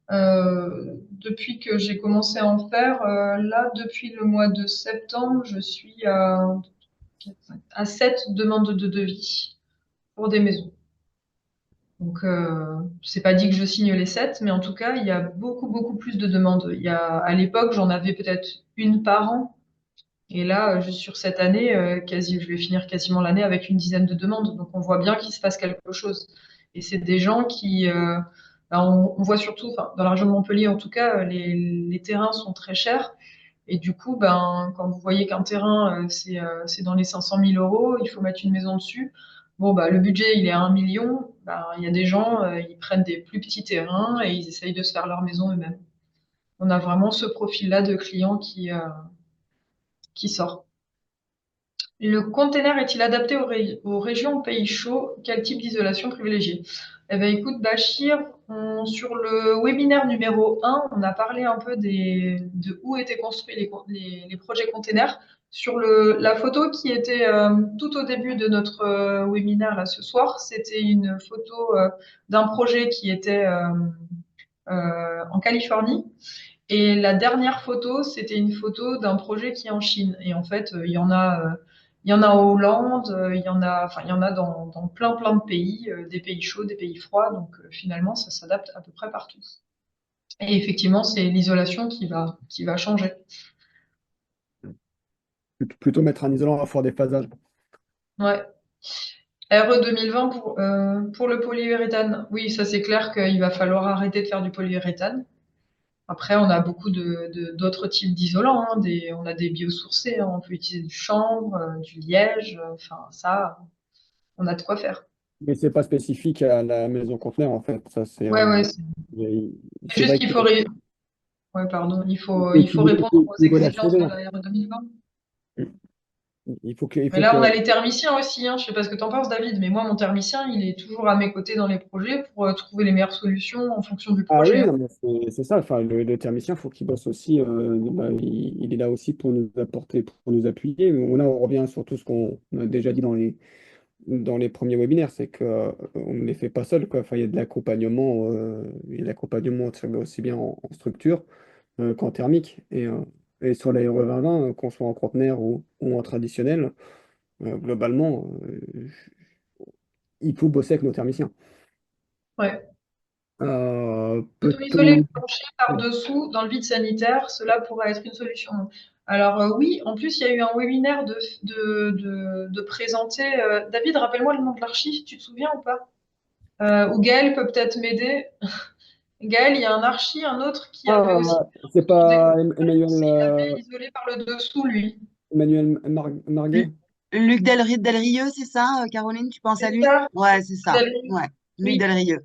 depuis que j'ai commencé à en faire, là, depuis le mois de septembre, je suis à 7 demandes de devis pour des maisons. Donc, c'est pas dit que je signe les 7, mais en tout cas, il y a beaucoup, beaucoup plus de demandes. À l'époque, j'en avais peut-être une par an. Et là, juste sur cette année, je vais finir quasiment l'année avec une dizaine de demandes. Donc, on voit bien qu'il se passe quelque chose. Et c'est des gens ben, on voit surtout, enfin, dans la région de Montpellier, en tout cas, les terrains sont très chers. Et du coup, ben, quand vous voyez qu'un terrain, c'est dans les 500 000 euros, il faut mettre une maison dessus. Bon, bah, le budget, il est à 1 million. Ben, il y a des gens, ils prennent des plus petits terrains et ils essayent de se faire leur maison eux-mêmes. On a vraiment ce profil-là de client qui sort. Le container est-il adapté aux régions aux pays chauds? Quel type d'isolation privilégier? Eh ben, écoute, Bachir, sur le webinaire numéro 1, on a parlé un peu de où étaient construits les projets containers. Sur la photo qui était tout au début de notre webinaire là ce soir, c'était une photo d'un projet qui était en Californie. Et la dernière photo, c'était une photo d'un projet qui est en Chine. Et en fait, il y en a en Hollande, il y en a dans plein, plein de pays, des pays chauds, des pays froids. Donc, finalement, ça s'adapte à peu près partout. Et effectivement, c'est l'isolation qui va changer. Plutôt mettre un isolant à fort déphasage. Ouais. RE 2020 pour le polyuréthane. Oui, ça c'est clair qu'il va falloir arrêter de faire du polyuréthane. Après, on a beaucoup d'autres types d'isolants, hein, on a des biosourcés, hein, on peut utiliser du chanvre, du liège, enfin ça, on a de quoi faire. Mais c'est pas spécifique à la maison conteneur, en fait. Ça, Ouais, ouais, c'est c'est juste vrai qu'il que faut, ouais, pardon, faut il faut équilibrer répondre au aux niveau de la exigences CV, de en la fait. RE 2020. Il Mais faut là, on que a les thermiciens aussi, hein, je sais pas ce que t'en penses, David, mais moi, mon thermicien, il est toujours à mes côtés dans les projets pour trouver les meilleures solutions en fonction du Ah projet, oui, hein. non, mais c'est ça. Enfin, le thermicien, faut qu'il bosse aussi. Bah, il est là aussi pour nous apporter, pour nous appuyer. Mais là, on revient sur tout ce qu'on a déjà dit dans les premiers webinaires, c'est que on ne les fait pas seuls, quoi. Enfin, il y a de l'accompagnement, aussi bien en structure qu'en thermique. Et sur l'aéro 2020, qu'on soit en conteneur ou en traditionnel, globalement, il faut bosser avec nos thermiciens. Ouais. Auto-isoler le Peut-on... plancher par-dessous dans le vide sanitaire, cela pourrait être une solution. Alors oui, en plus, il y a eu un webinaire de présenter. David, rappelle-moi le nom de l'archive, tu te souviens ou pas? Ou Gaël peut peut-être m'aider. Gaël, il y a un archi, un autre qui avait Ah, aussi c'est retour pas d'éclairage, il l'avait isolé par le dessous, lui. Emmanuel Lu- Marguet? Luc Delrieux, c'est ça, Caroline, tu penses à C'est lui? ça. Ouais, c'est ça. Ouais, Luc Oui, Delrieux.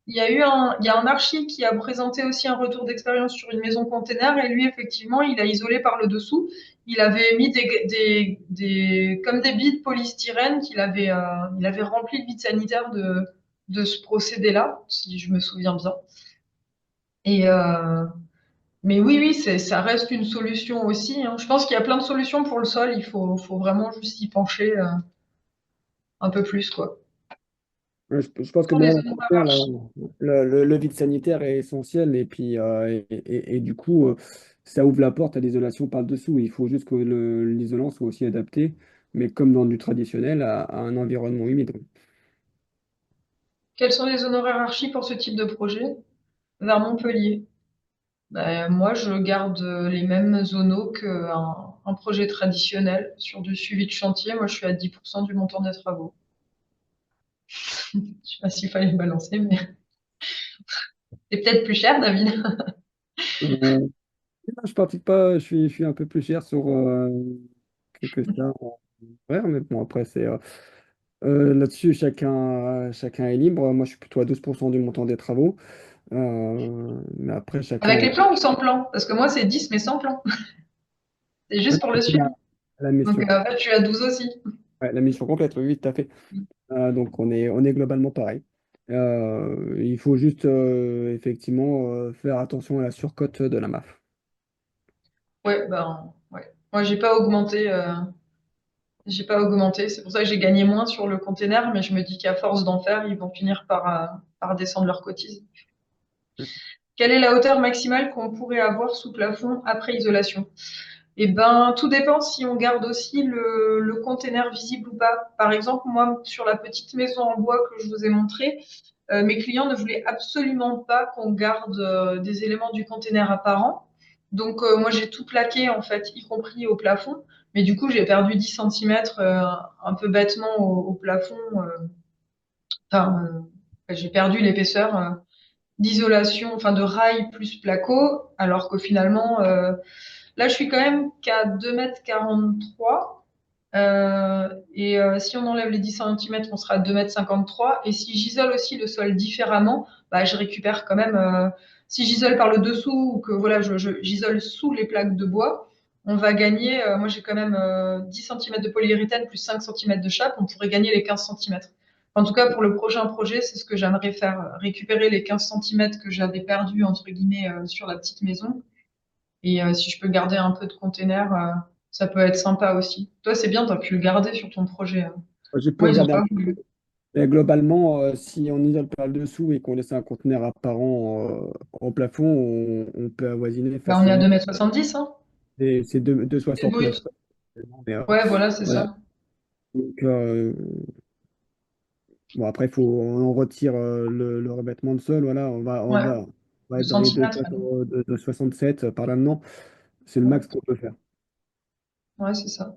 il y a un archi qui a présenté aussi un retour d'expérience sur une maison container et lui, effectivement, il a isolé par le dessous. Il avait mis comme des billes de polystyrène il avait rempli le vide sanitaire de ce procédé-là, si je me souviens bien. Et, mais oui, oui, ça reste une solution aussi, hein. Je pense qu'il y a plein de solutions pour le sol. Faut vraiment juste y pencher, un peu plus, quoi. Je pense que Pour les dans le zones conteneur, hiérarchiques. le vide sanitaire est essentiel et puis et du coup, ça ouvre la porte à l'isolation par-dessous. Il faut juste que l'isolant soit aussi adapté, mais comme dans du traditionnel, à un environnement humide. Quelles sont les zones horaires archi pour ce type de projet? Vers Montpellier. Ben, moi, je garde les mêmes zonos qu'un projet traditionnel sur du suivi de chantier. Moi, je suis à 10% du montant des travaux. Je sais pas s'il fallait le balancer, mais c'est peut-être plus cher, David. Euh, je pratique pas, je suis un peu plus cher sur quelques stars en horaire, mais bon, après, là-dessus, chacun est libre. Moi, je suis plutôt à 12% du montant des travaux. Mais après, Avec chacun. les plans ou sans plan? Parce que moi, c'est 10, mais sans plan. C'est juste pour le La, suivi. la Donc, mission, en fait, je suis à 12 aussi. ouais, la mission complète, oui, oui, tout à fait. Donc, on est globalement pareil. Il faut juste effectivement faire attention à la surcote de la MAF. Ouais, ben, ouais. Moi, j'ai pas augmenté. C'est pour ça que j'ai gagné moins sur le container, mais je me dis qu'à force d'en faire, ils vont finir par descendre leur cotise. Quelle est la hauteur maximale qu'on pourrait avoir sous plafond après isolation? Eh ben, tout dépend si on garde aussi le container visible ou pas. Par exemple, moi, sur la petite maison en bois que je vous ai montrée, mes clients ne voulaient absolument pas qu'on garde des éléments du container apparents. Donc, moi, j'ai tout plaqué, en fait, y compris au plafond. Mais du coup, j'ai perdu 10 centimètres un peu bêtement au plafond. Enfin, j'ai perdu l'épaisseur d'isolation, enfin de rail plus placo, alors que finalement, là, je suis quand même qu'à 2,43 m. Si on enlève les 10 centimètres, on sera à 2,53 m. Et si j'isole aussi le sol différemment, bah, je récupère quand même. Si j'isole par le dessous ou que voilà, j'isole sous les plaques de bois, on va gagner. Moi, j'ai quand même 10 centimètres de polyuréthane plus 5 centimètres de chape. On pourrait gagner les 15 centimètres. En tout cas, pour le prochain projet, c'est ce que j'aimerais faire, récupérer les 15 centimètres que j'avais perdus, entre guillemets, sur la petite maison et si je peux garder un peu de container, ça peut être sympa aussi. Toi, c'est bien, tu as pu le garder sur ton projet, hein. Je peux Moi, le ils ont garder pas voulu. mais globalement, si on isole par le dessous et qu'on laisse un conteneur apparent au plafond, on peut avoisiner Bah, on est à facilement. 2,70 m, hein. C'est C'est le 2,69. brut. Mais, Ouais, voilà, c'est voilà. ça. Donc, bon, après, on retire le revêtement de sol. Voilà, Ouais, on va le être dans les centimètre. de 67 par là-dedans. C'est le Ouais, max qu'on peut faire. ouais, c'est ça.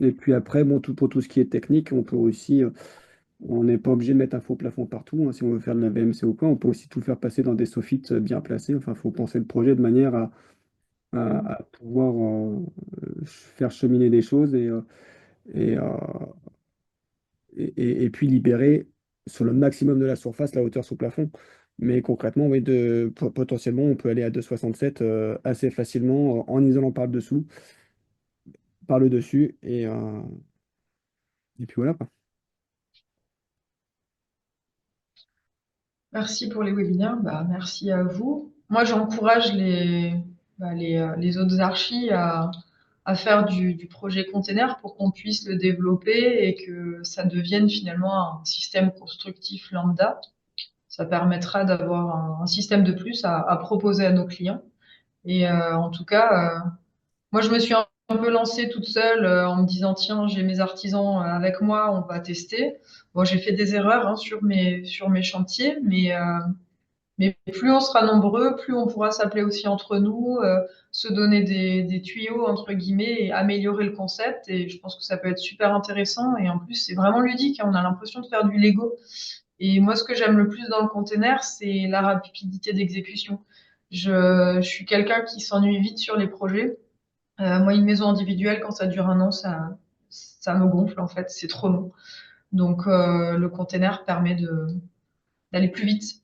Et puis après, bon, pour tout ce qui est technique, on peut aussi, on n'est pas obligé de mettre un faux plafond partout, hein. Si on veut faire de la VMC ou quoi, on peut aussi tout faire passer dans des soffites bien placés. Enfin, il faut penser le projet de manière à pouvoir faire cheminer des choses et, euh, et puis libérer sur le maximum de la surface la hauteur sous plafond. Mais concrètement, oui, potentiellement, on peut aller à 2,67 assez facilement en isolant par le dessous, par le dessus, et puis voilà, quoi. Merci pour les webinaires. Bah, merci à vous. Moi, j'encourage les autres archis à faire du projet container pour qu'on puisse le développer et que ça devienne finalement un système constructif lambda. Ça permettra d'avoir un système de plus à proposer à nos clients. Et en tout cas, moi, je me suis un peu lancée toute seule en me disant, tiens, j'ai mes artisans avec moi, on va tester. Bon, j'ai fait des erreurs hein, sur mes chantiers, mais plus on sera nombreux, plus on pourra s'appeler aussi entre nous, se donner des tuyaux, entre guillemets, et améliorer le concept. Et je pense que ça peut être super intéressant. Et en plus, c'est vraiment ludique, hein, on a l'impression de faire du Lego. Et moi, ce que j'aime le plus dans le container, c'est la rapidité d'exécution. Je suis quelqu'un qui s'ennuie vite sur les projets. Moi, une maison individuelle, quand ça dure un an, ça me gonfle en fait, c'est trop long. Donc, le container permet d'aller plus vite.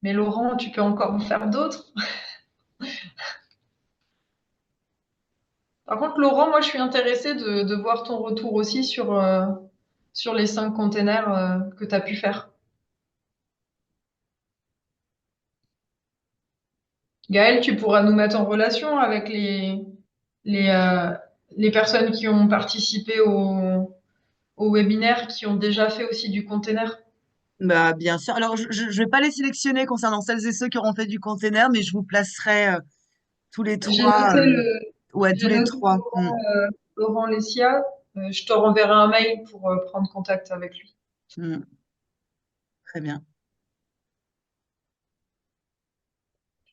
Mais Laurent, tu peux encore en faire d'autres. Par contre, Laurent, moi, je suis intéressée de voir ton retour aussi sur les 5 containers que tu as pu faire. Gaël, tu pourras nous mettre en relation avec les, euh, les personnes qui ont participé au webinaire, qui ont déjà fait aussi du container. Bah, bien sûr. Alors, je ne vais pas les sélectionner concernant celles et ceux qui auront fait du container, mais je vous placerai tous les J'ai trois. noté Ouais, tous j'ai les noté trois. Laurent Lessia. Je te renverrai un mail pour prendre contact avec lui. Mm. Très bien.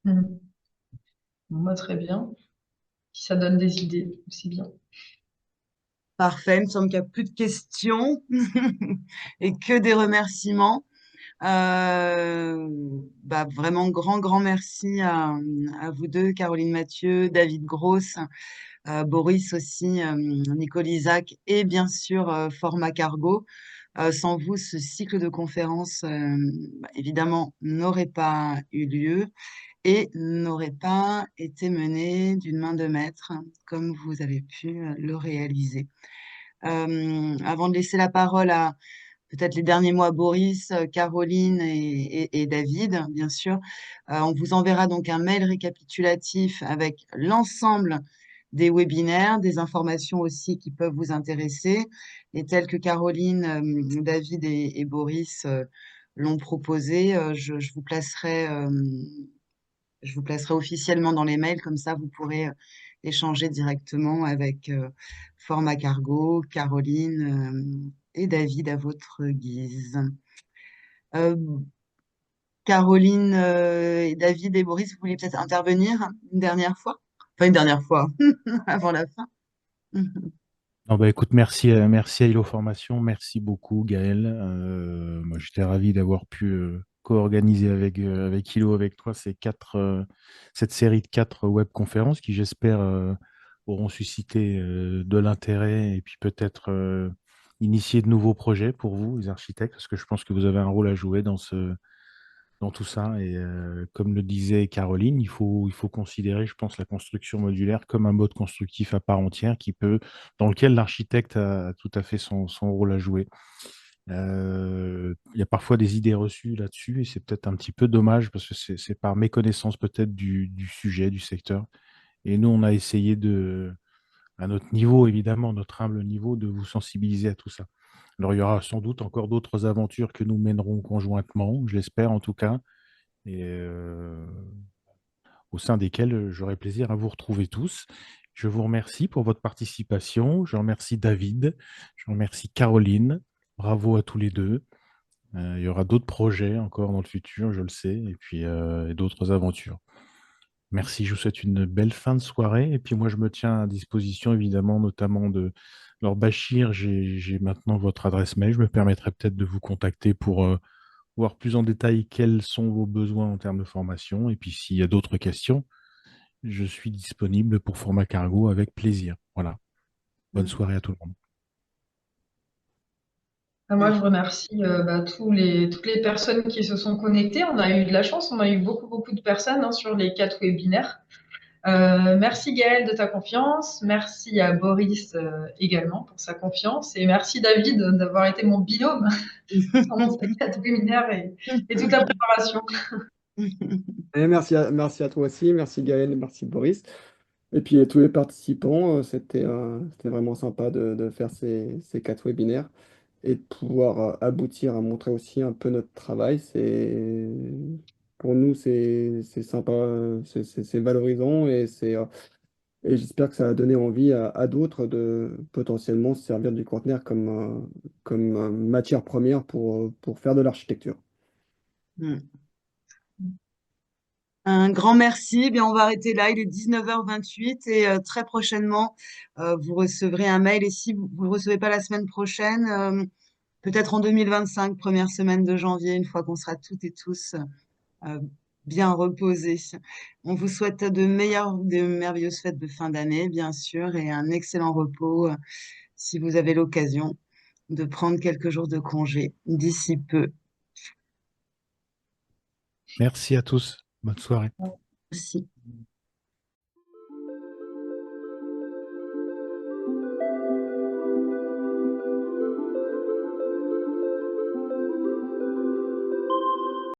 Mhm. Bon, bah, très bien. Si ça donne des idées, c'est bien. Parfait. Il me semble qu'il n'y a plus de questions et que des remerciements. Euh, Bah, vraiment grand merci à vous deux, Caroline Mathieu, David Gross, Boris aussi, Nicole Isaac et bien sûr Format Cargo. Sans vous, ce cycle de conférences, bah, évidemment, n'aurait pas eu lieu et n'aurait pas été mené d'une main de maître comme vous avez pu le réaliser. Avant de laisser la parole à peut-être les derniers mots à Boris, Caroline et David, bien sûr, on vous enverra donc un mail récapitulatif avec l'ensemble des webinaires, des informations aussi qui peuvent vous intéresser. Et telles que Caroline, David et Boris l'ont proposé, je vous placerai officiellement dans les mails, comme ça vous pourrez échanger directement avec Format Cargo, Caroline et David à votre guise. Euh, Caroline, et David et Boris, vous voulez peut-être intervenir une dernière fois? Enfin, une dernière fois, avant la fin. Non, bah, écoute, merci à Hello Formation, merci beaucoup Gaël. Moi, j'étais ravi d'avoir pu co-organiser avec Hilo, avec toi, cette série de 4 webconférences qui, j'espère, auront suscité de l'intérêt et puis peut-être initier de nouveaux projets pour vous, les architectes, parce que je pense que vous avez un rôle à jouer dans tout ça. Et comme le disait Caroline, il faut considérer, je pense, la construction modulaire comme un mode constructif à part entière dans lequel l'architecte a tout à fait son rôle à jouer. Il y a parfois des idées reçues là-dessus et c'est peut-être un petit peu dommage parce que c'est par méconnaissance peut-être du sujet, du secteur. Et nous, on a essayé à notre niveau, évidemment, notre humble niveau, de vous sensibiliser à tout ça. Alors, il y aura sans doute encore d'autres aventures que nous mènerons conjointement, je l'espère en tout cas, et au sein desquelles j'aurai plaisir à vous retrouver tous. Je vous remercie pour votre participation. Je remercie David. Je remercie Caroline. Bravo à tous les deux. Il y aura d'autres projets encore dans le futur, je le sais, et puis et d'autres aventures. Merci, je vous souhaite une belle fin de soirée. Et puis moi, je me tiens à disposition, évidemment, notamment de leur Bachir. J'ai maintenant votre adresse mail. Je me permettrai peut-être de vous contacter pour voir plus en détail quels sont vos besoins en termes de formation. Et puis s'il y a d'autres questions, je suis disponible pour Format Cargo avec plaisir. Voilà. Bonne soirée à tout le monde. Moi, je remercie toutes les personnes qui se sont connectées. On a eu de la chance, on a eu beaucoup de personnes sur les 4 webinaires. Merci Gaël de ta confiance, merci à Boris également pour sa confiance et merci David d'avoir été mon binôme pendant ces 4 webinaires et toute la préparation. Et merci à toi aussi, merci Gaël, merci Boris. Et puis tous les participants, c'était vraiment sympa de faire ces 4 webinaires et de pouvoir aboutir à montrer aussi un peu notre travail. Pour nous, c'est sympa, c'est valorisant et j'espère que ça va donner envie à d'autres de potentiellement se servir du conteneur comme matière première pour faire de l'architecture. Un grand merci. Eh bien, on va arrêter là. Il est 19h28 et très prochainement, vous recevrez un mail. Et si vous ne le recevez pas la semaine prochaine, peut-être en 2025, première semaine de janvier, une fois qu'on sera toutes et tous euh, bien reposés. On vous souhaite de merveilleuses fêtes de fin d'année, bien sûr, et un excellent repos si vous avez l'occasion de prendre quelques jours de congé d'ici peu. Merci à tous. Bonne soirée. Merci.